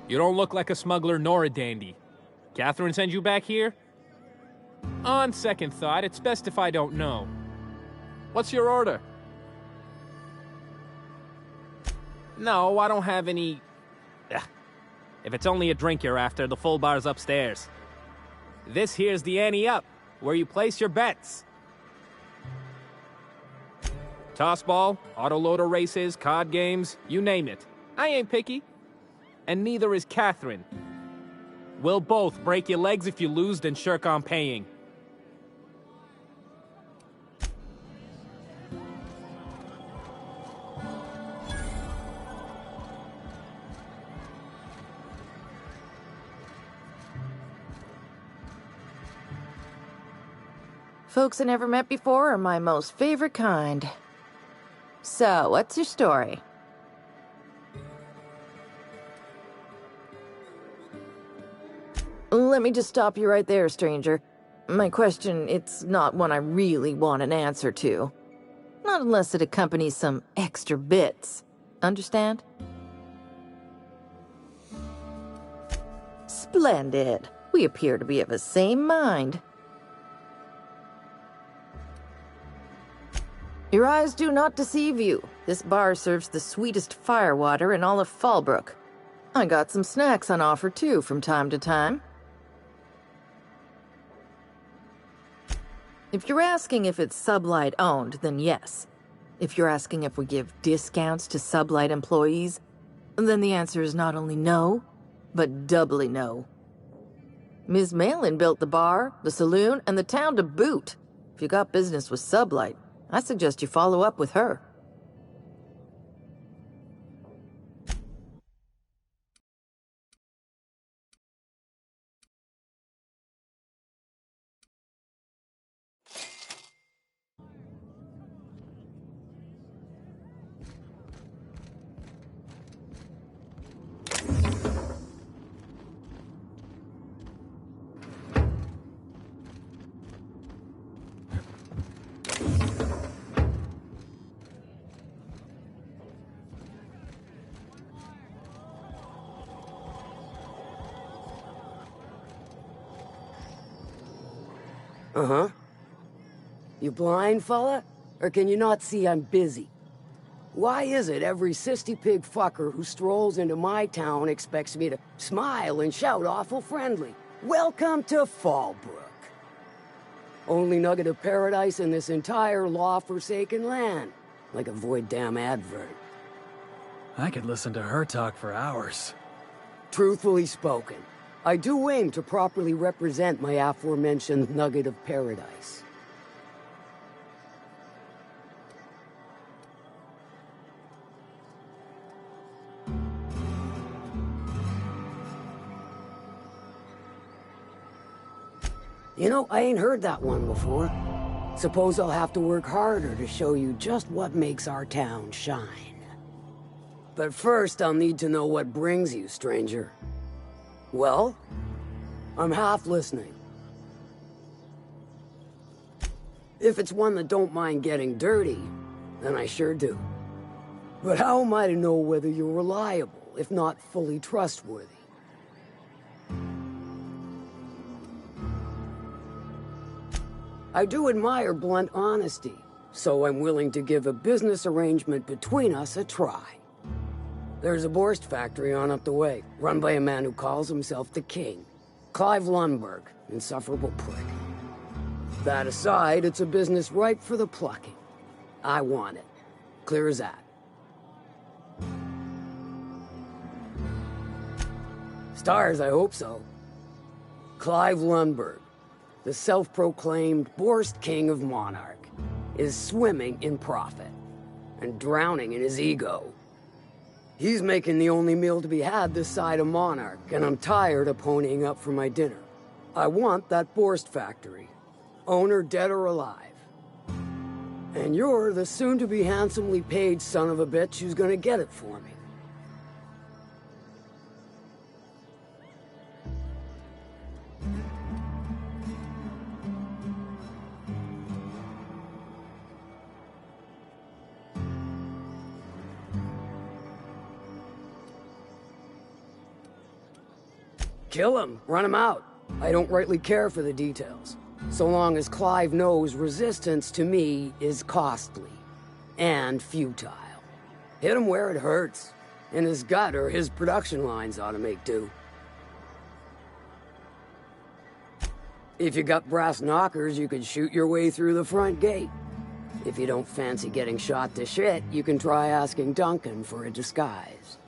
[SPEAKER 24] You don't look like a smuggler nor a dandy. Catherine sent you back here? On second thought, it's best if I don't know. What's your order? No, I don't have any... Ugh. If it's only a drink you're after, the full bar's upstairs. This here's the ante up, where you place your bets. Tossball, autoloader races, card games, you name it. I ain't picky. And neither is Catherine. We'll both break your legs if you lose, then shirk on paying.
[SPEAKER 11] Folks I never met before are my most favorite kind. So, what's your story? Let me just stop you right there, stranger. My question, it's not one I really want an answer to. Not unless it accompanies some extra bits. Understand? Splendid. We appear to be of the same mind. Your eyes do not deceive you. This bar serves the sweetest firewater in all of Fallbrook. I got some snacks on offer, too, from time to time. If you're asking if it's Sublight owned, then yes. If you're asking if we give discounts to Sublight employees, then the answer is not only no, but doubly no. Ms. Malin built the bar, the saloon, and the town to boot. If you got business with Sublight, I suggest you follow up with her.
[SPEAKER 6] Uh-huh. You blind, fella? Or can you not see I'm busy? Why is it every sissy pig fucker who strolls into my town expects me to smile and shout awful friendly? Welcome to Fallbrook. Only nugget of paradise in this entire law-forsaken land. Like a void damn advert.
[SPEAKER 4] I could listen to her talk for hours.
[SPEAKER 6] Truthfully spoken, I do aim to properly represent my aforementioned nugget of paradise. You know, I ain't heard that one before. Suppose I'll have to work harder to show you just what makes our town shine. But first, I'll need to know what brings you, stranger. Well, I'm half listening. If it's one that don't mind getting dirty, then I sure do. But how am I to know whether you're reliable, if not fully trustworthy? I do admire blunt honesty, so I'm willing to give a business arrangement between us a try. There's a Borst factory on up the way, run by a man who calls himself the King. Clive Lundberg, insufferable prick. That aside, it's a business ripe for the plucking. I want it. Clear as that. Stars, I hope so. Clive Lundberg, the self-proclaimed Borst King of Monarch, is swimming in profit and drowning in his ego. He's making the only meal to be had this side of Monarch, and I'm tired of ponying up for my dinner. I want that Borst factory, owner dead or alive. And you're the soon-to-be handsomely paid son of a bitch who's gonna get it for me. Kill him, run him out. I don't rightly care for the details. So long as Clive knows resistance to me is costly and futile. Hit him where it hurts. In his gut or his production lines ought to make do. If you got brass knockers, you could shoot your way through the front gate. If you don't fancy getting shot to shit, you can try asking Duncan for a disguise.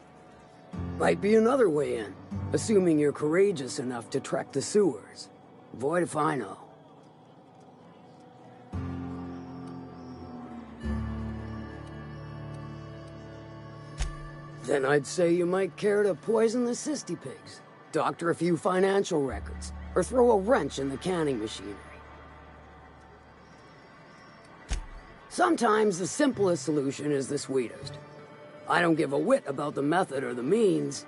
[SPEAKER 6] Might be another way in, assuming you're courageous enough to trek the sewers. Void if I know. Then I'd say you might care to poison the sissy pigs, doctor a few financial records, or throw a wrench in the canning machinery. Sometimes the simplest solution is the sweetest. I don't give a whit about the method or the means,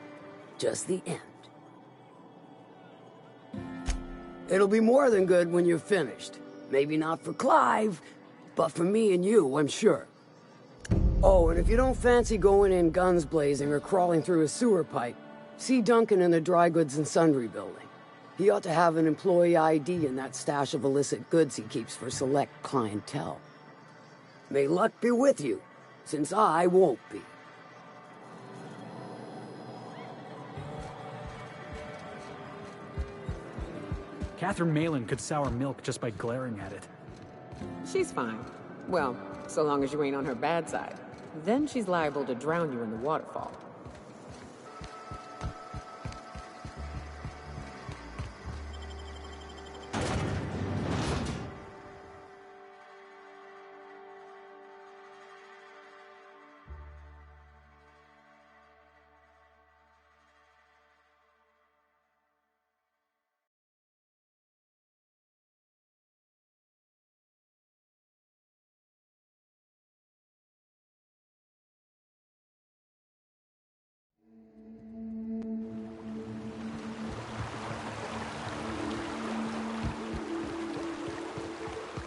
[SPEAKER 6] just the end. It'll be more than good when you're finished. Maybe not for Clive, but for me and you, I'm sure. Oh, and if you don't fancy going in guns blazing or crawling through a sewer pipe, see Duncan in the Dry Goods and Sundry building. He ought to have an employee ID in that stash of illicit goods he keeps for select clientele. May luck be with you, since I won't be.
[SPEAKER 4] Catherine Malin could sour milk just by glaring at it.
[SPEAKER 15] She's fine. Well, so long as you ain't on her bad side. Then she's liable to drown you in the waterfall.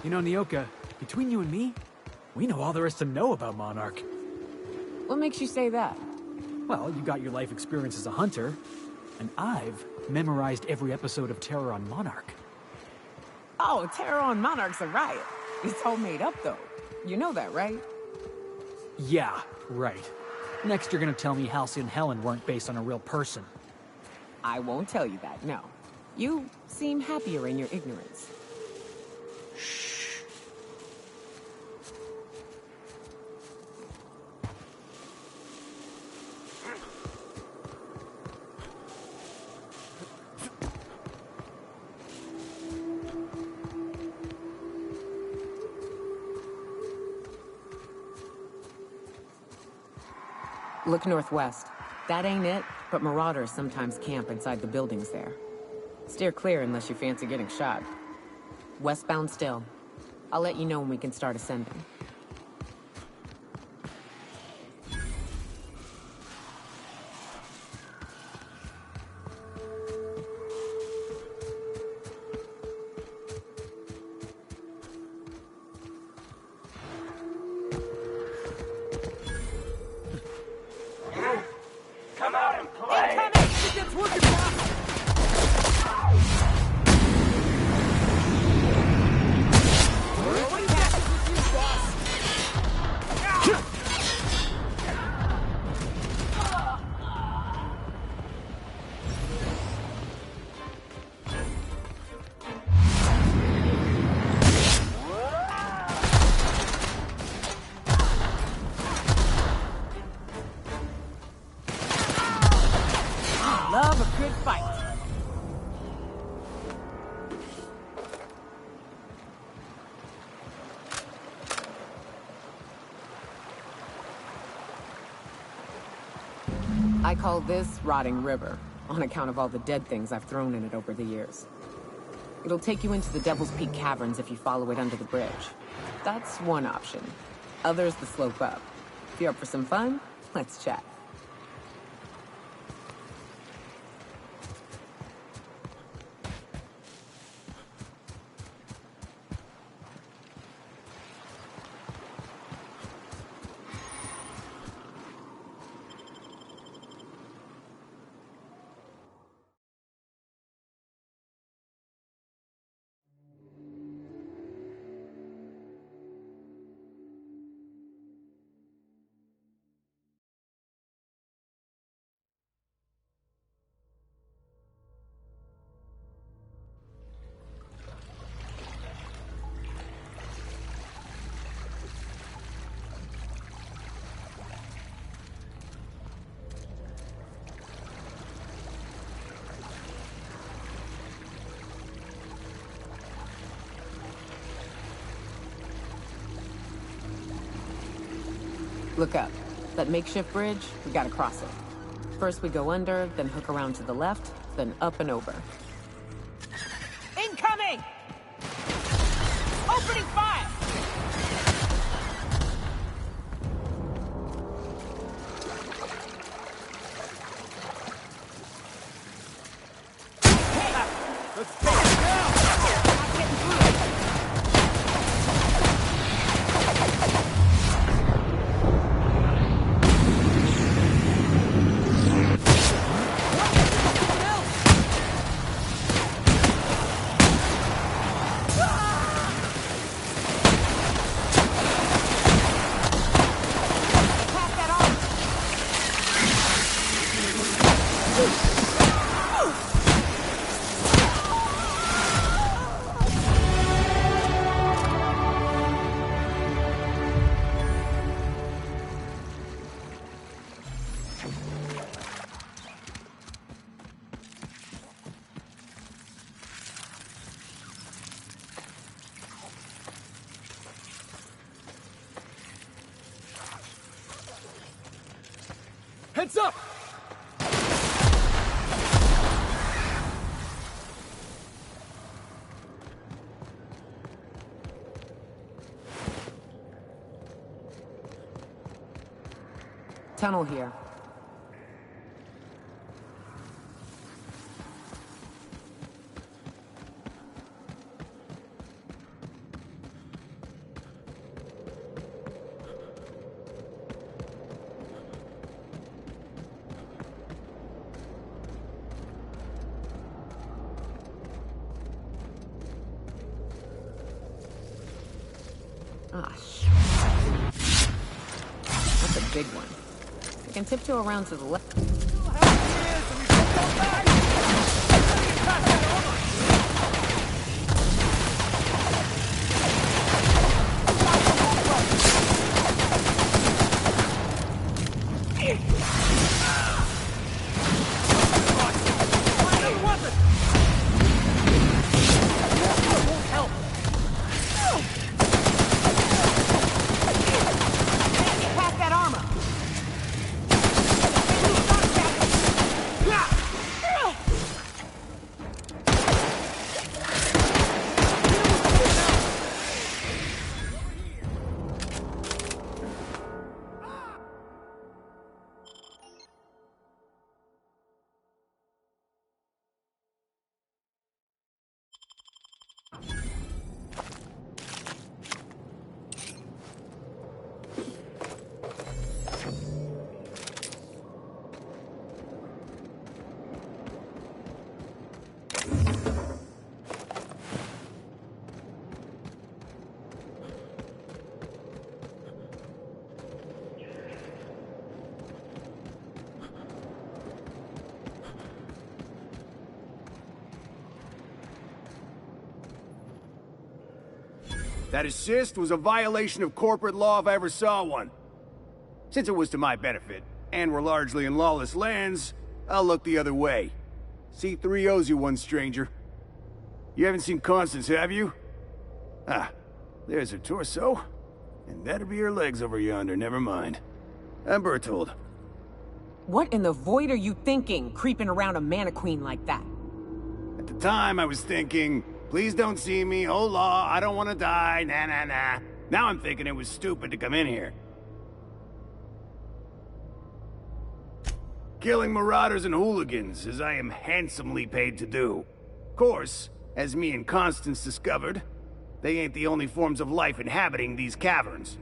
[SPEAKER 4] You know, Nyoka, between you and me, we know all there is to know about Monarch.
[SPEAKER 15] What makes you say that?
[SPEAKER 4] Well, you got your life experience as a hunter, and I've memorized every episode of Terror on Monarch.
[SPEAKER 15] Oh, Terror on Monarch's a riot. It's all made up, though. You know that, right?
[SPEAKER 4] Yeah, right. Next you're gonna tell me Halsey and Helen weren't based on a real person.
[SPEAKER 15] I won't tell you that, no. You seem happier in your ignorance. Look northwest. That ain't it, but marauders sometimes camp inside the buildings there. Steer clear unless you fancy getting shot. Westbound still. I'll let you know when we can start ascending.
[SPEAKER 8] Come out and play!
[SPEAKER 15] It's working, boss! Love a good fight. I call this Rotting River, on account of all the dead things I've thrown in it over the years. It'll take you into the Devil's Peak Caverns if you follow it under the bridge. That's one option. Other's the slope up. If you're up for some fun, let's chat. Look up. That makeshift bridge, we gotta cross it. First we go under, then hook around to the left, then up and over.
[SPEAKER 12] Incoming! Opening fire!
[SPEAKER 4] Heads up!
[SPEAKER 15] Tunnel here. Ah, shit. That's a big one. I can tiptoe around to the left.
[SPEAKER 8] That assist was a violation of corporate law if I ever saw one. Since it was to my benefit, and we're largely in lawless lands, I'll look the other way. C3 owes you one, stranger. You haven't seen Constance, have you? Ah, there's her torso. And that'll be her legs over yonder, never mind. I'm Bertold.
[SPEAKER 15] What in the void are you thinking, creeping around a mannequin like that?
[SPEAKER 8] At the time, I was thinking, please don't see me, oh law, I don't want to die, nah nah nah. Now I'm thinking it was stupid to come in here. Killing marauders and hooligans, as I am handsomely paid to do. Of course, as me and Constance discovered, they ain't the only forms of life inhabiting these caverns.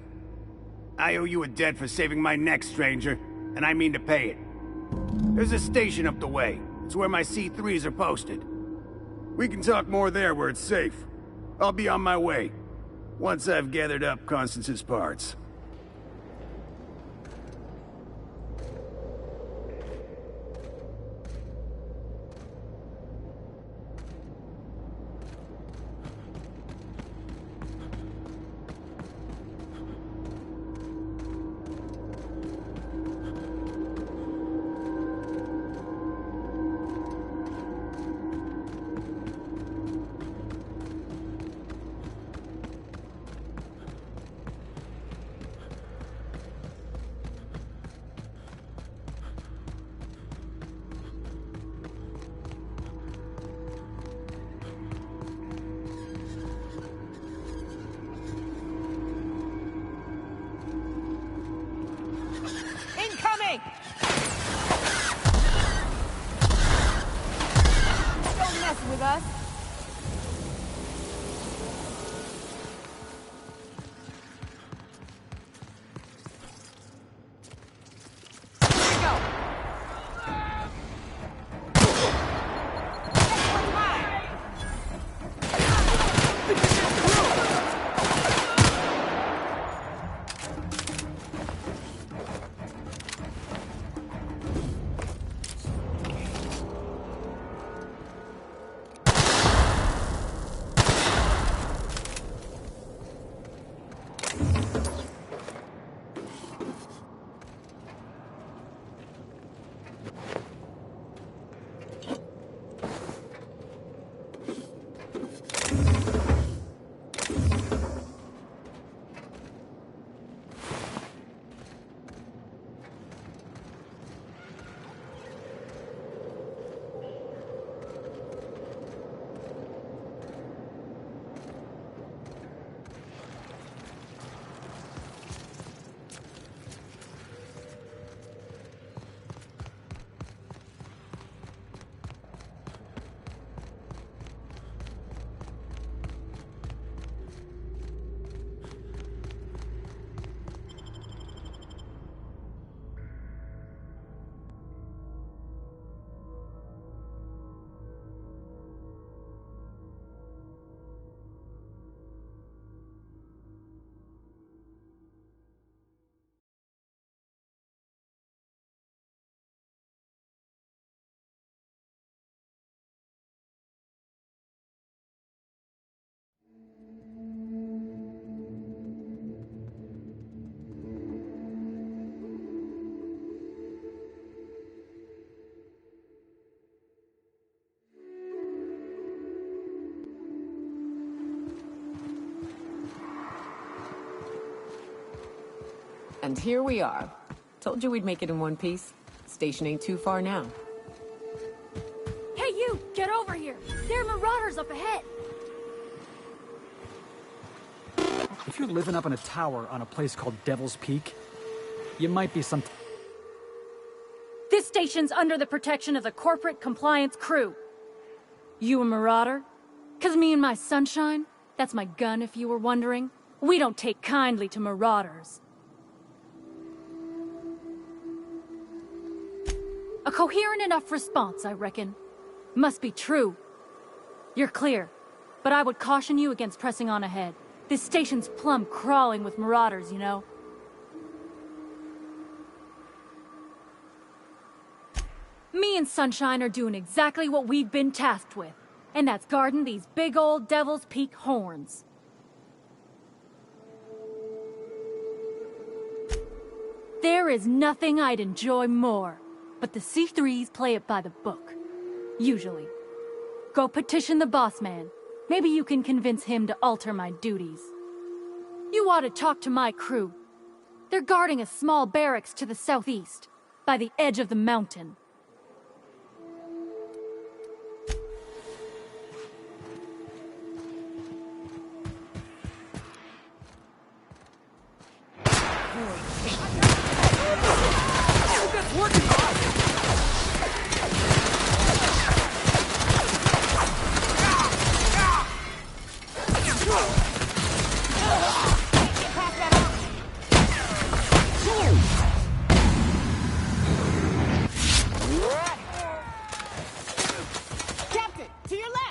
[SPEAKER 8] I owe you a debt for saving my neck, stranger, and I mean to pay it. There's a station up the way. It's where my C3s are posted. We can talk more there where it's safe. I'll be on my way, once I've gathered up Constance's parts.
[SPEAKER 15] And here we are. Told you we'd make it in one piece. Station ain't too far now.
[SPEAKER 2] Hey you! Get over here! There are marauders up ahead!
[SPEAKER 4] If you're living up in a tower on a place called Devil's Peak, you might be some...
[SPEAKER 2] This station's under the protection of the Corporate Compliance Crew. You a marauder? 'Cause me and my Sunshine, that's my gun if you were wondering, we don't take kindly to marauders. A coherent enough response, I reckon. Must be true. You're clear, but I would caution you against pressing on ahead. This station's plumb crawling with marauders, you know. Me and Sunshine are doing exactly what we've been tasked with, and that's guarding these big old Devil's Peak horns. There is nothing I'd enjoy more, but the C3s play it by the book. Usually. Go petition the boss man. Maybe you can convince him to alter my duties. You ought to talk to my crew. They're guarding a small barracks to the southeast, by the edge of the mountain.
[SPEAKER 15] Captain, to your left!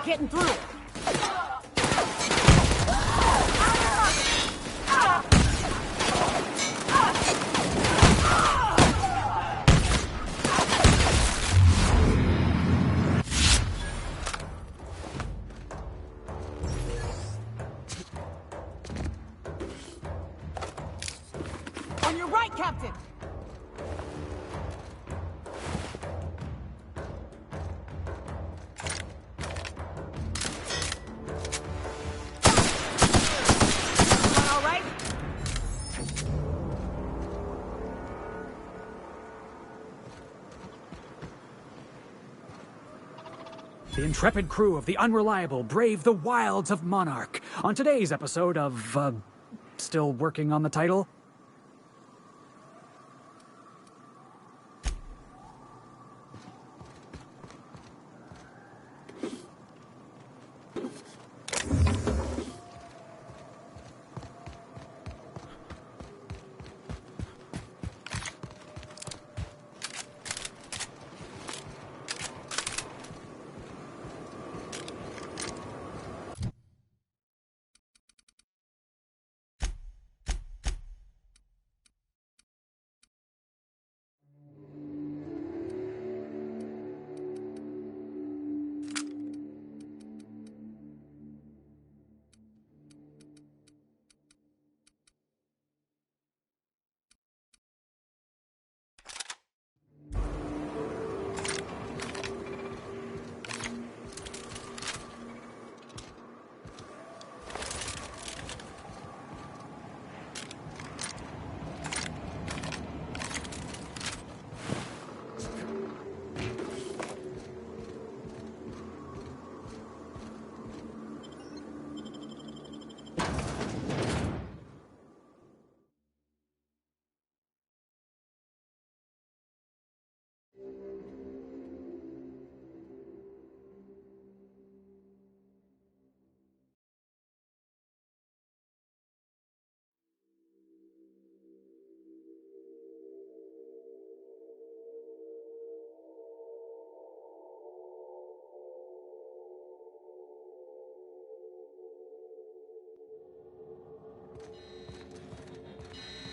[SPEAKER 15] Getting through. On your right, Captain.
[SPEAKER 4] The intrepid crew of the Unreliable brave the wilds of Monarch. On today's episode of, still working on the title?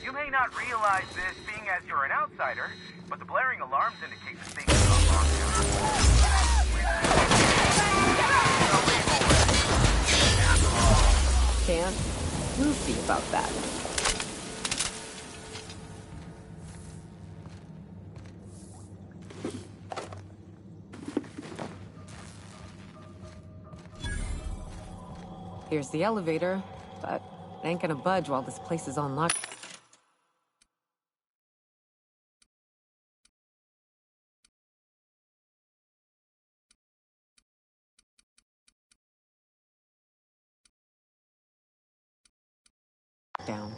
[SPEAKER 1] You may not realize this being as you're an outsider, but the blaring alarms indicate the station is on lockdown.
[SPEAKER 15] Can't goofy about that. Here's the elevator, but it ain't gonna budge while this place is on lock. Down.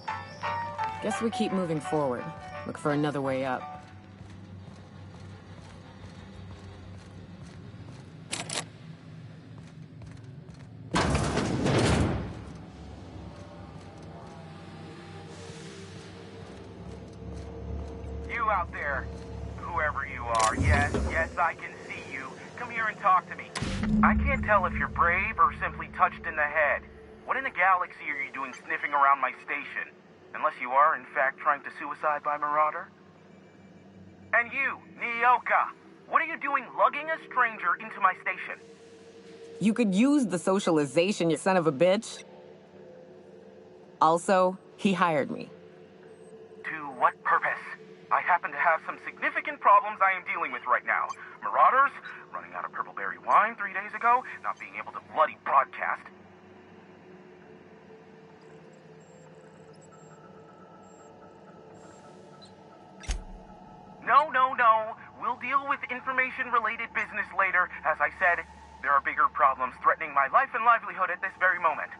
[SPEAKER 15] Guess we keep moving forward. Look for another way up.
[SPEAKER 1] You out there, whoever you are, yes, I can see you. Come here and talk to me. I can't tell if you're brave or simply touched in the head. What in the galaxy are you doing sniffing around my station? Unless you are, in fact, trying to suicide by Marauder? And you, Nyoka, what are you doing lugging a stranger into my station?
[SPEAKER 15] You could use the socialization, you son of a bitch. Also, he hired me.
[SPEAKER 1] To what purpose? I happen to have some significant problems I am dealing with right now. Marauders, running out of purple berry wine 3 days ago, not being able to bloody broadcast. No. We'll deal with information-related business later. As I said, there are bigger problems threatening my life and livelihood at this very moment.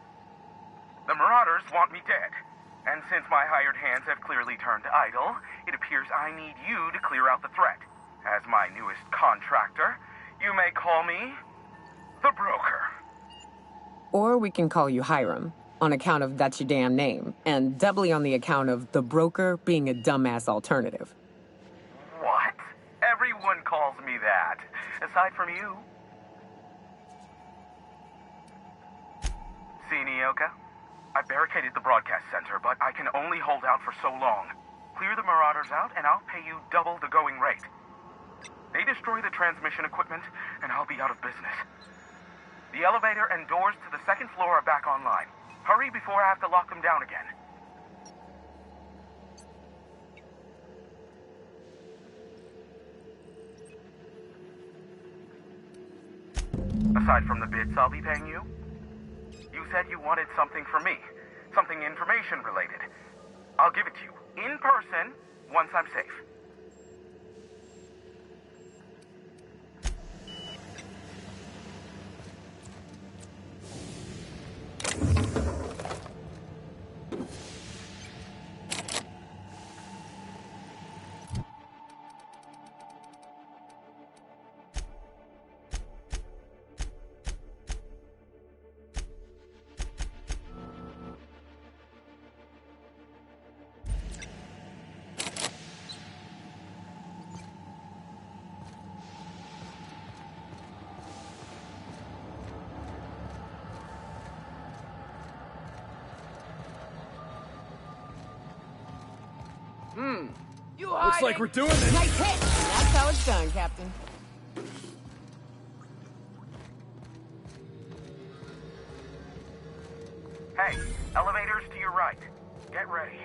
[SPEAKER 1] The Marauders want me dead. And since my hired hands have clearly turned idle, it appears I need you to clear out the threat. As my newest contractor, you may call me the Broker.
[SPEAKER 15] Or we can call you Hiram, on account of that's your damn name, and doubly on the account of the Broker being a dumbass alternative.
[SPEAKER 1] What? Everyone calls me that, aside from you. See, Nyoka? I barricaded the broadcast center, but I can only hold out for so long. Clear the Marauders out, and I'll pay you double the going rate. They destroy the transmission equipment, and I'll be out of business. The elevator and doors to the second floor are back online. Hurry before I have to lock them down again. Aside from the bits I'll be paying you, you said you wanted something from me. Something information related. I'll give it to you, in person, once I'm safe.
[SPEAKER 4] Looks like we're doing this.
[SPEAKER 15] Nice hit! That's how it's done, Captain.
[SPEAKER 1] Hey, elevators to your right. Get ready.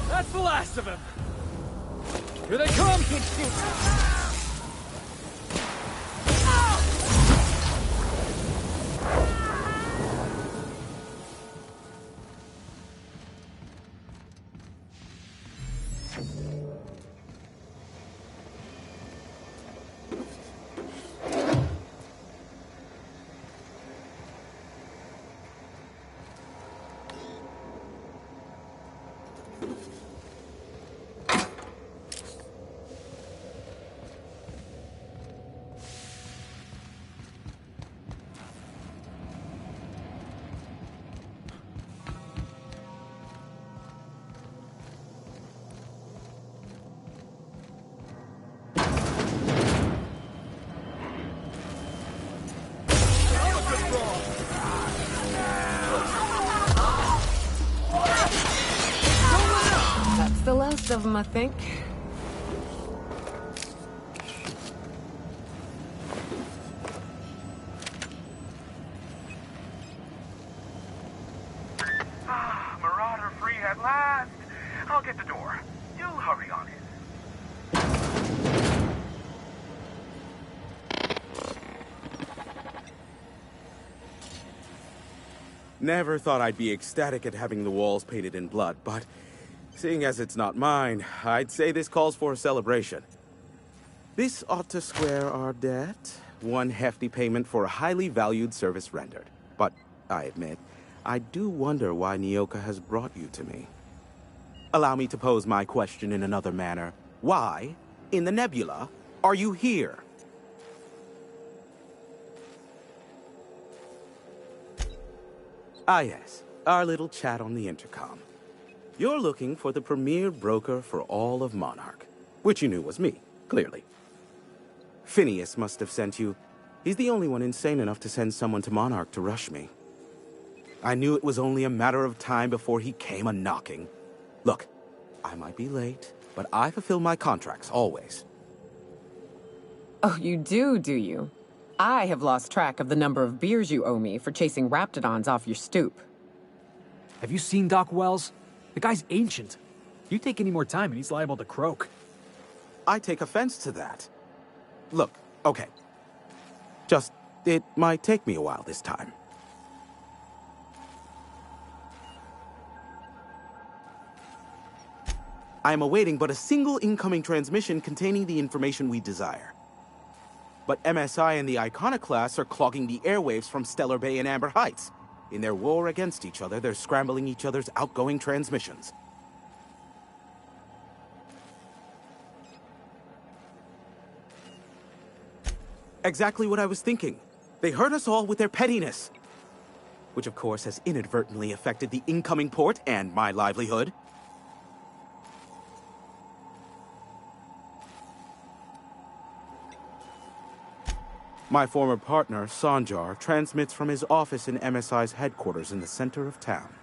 [SPEAKER 4] That's the last of him. Here they come!
[SPEAKER 15] of them, I think.
[SPEAKER 1] Marauder free at last. I'll get the door. You hurry on in.
[SPEAKER 7] Never thought I'd be ecstatic at having the walls painted in blood, but seeing as it's not mine, I'd say this calls for a celebration. This ought to square our debt. One hefty payment for a highly valued service rendered. But I admit, I do wonder why Nyoka has brought you to me. Allow me to pose my question in another manner. Why, in the nebula, are you here? Ah yes, our little chat on the intercom. You're looking for the premier broker for all of Monarch, which you knew was me, clearly. Phineas must have sent you. He's the only one insane enough to send someone to Monarch to rush me. I knew it was only a matter of time before he came a-knocking. Look, I might be late, but I fulfill my contracts, always.
[SPEAKER 15] Oh, you do you? I have lost track of the number of beers you owe me for chasing Raptidons off your stoop.
[SPEAKER 4] Have you seen Doc Wells? The guy's ancient. You take any more time and he's liable to croak.
[SPEAKER 7] I take offense to that. Look, okay. It might take me a while this time. I am awaiting but a single incoming transmission containing the information we desire. But MSI and the Iconoclasts are clogging the airwaves from Stellar Bay and Amber Heights. In their war against each other, they're scrambling each other's outgoing transmissions. Exactly what I was thinking. They hurt us all with their pettiness. Which of course has inadvertently affected the incoming port and my livelihood. My former partner, Sanjar, transmits from his office in MSI's headquarters in the center of town.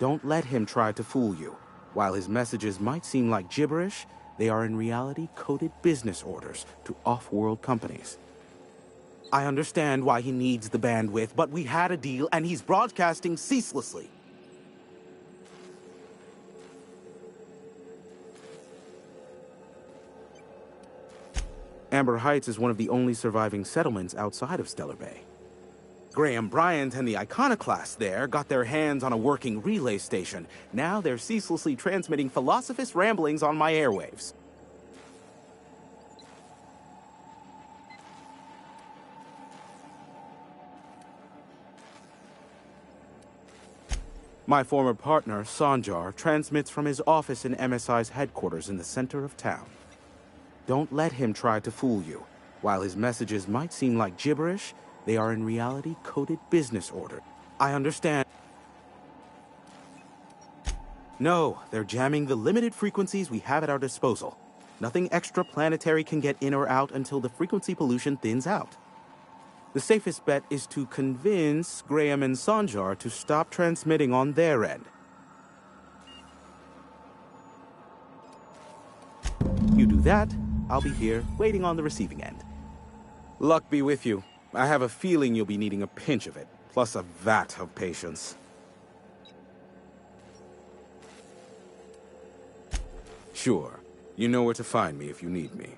[SPEAKER 7] Don't let him try to fool you. While his messages might seem like gibberish, they are in reality coded business orders to off-world companies. I understand why he needs the bandwidth, but we had a deal and he's broadcasting ceaselessly. Amber Heights is one of the only surviving settlements outside of Stellar Bay. Graham Bryant and the Iconoclasts there got their hands on a working relay station. Now they're ceaselessly transmitting Philosophist ramblings on my airwaves. My former partner, Sanjar, transmits from his office in MSI's headquarters in the center of town. Don't let him try to fool you. While his messages might seem like gibberish, they are in reality coded business orders. I understand. No, they're jamming the limited frequencies we have at our disposal. Nothing extraplanetary can get in or out until the frequency pollution thins out. The safest bet is to convince Graham and Sanjar to stop transmitting on their end. You do that, I'll be here, waiting on the receiving end. Luck be with you. I have a feeling you'll be needing a pinch of it, plus a vat of patience. Sure. You know where to find me if you need me.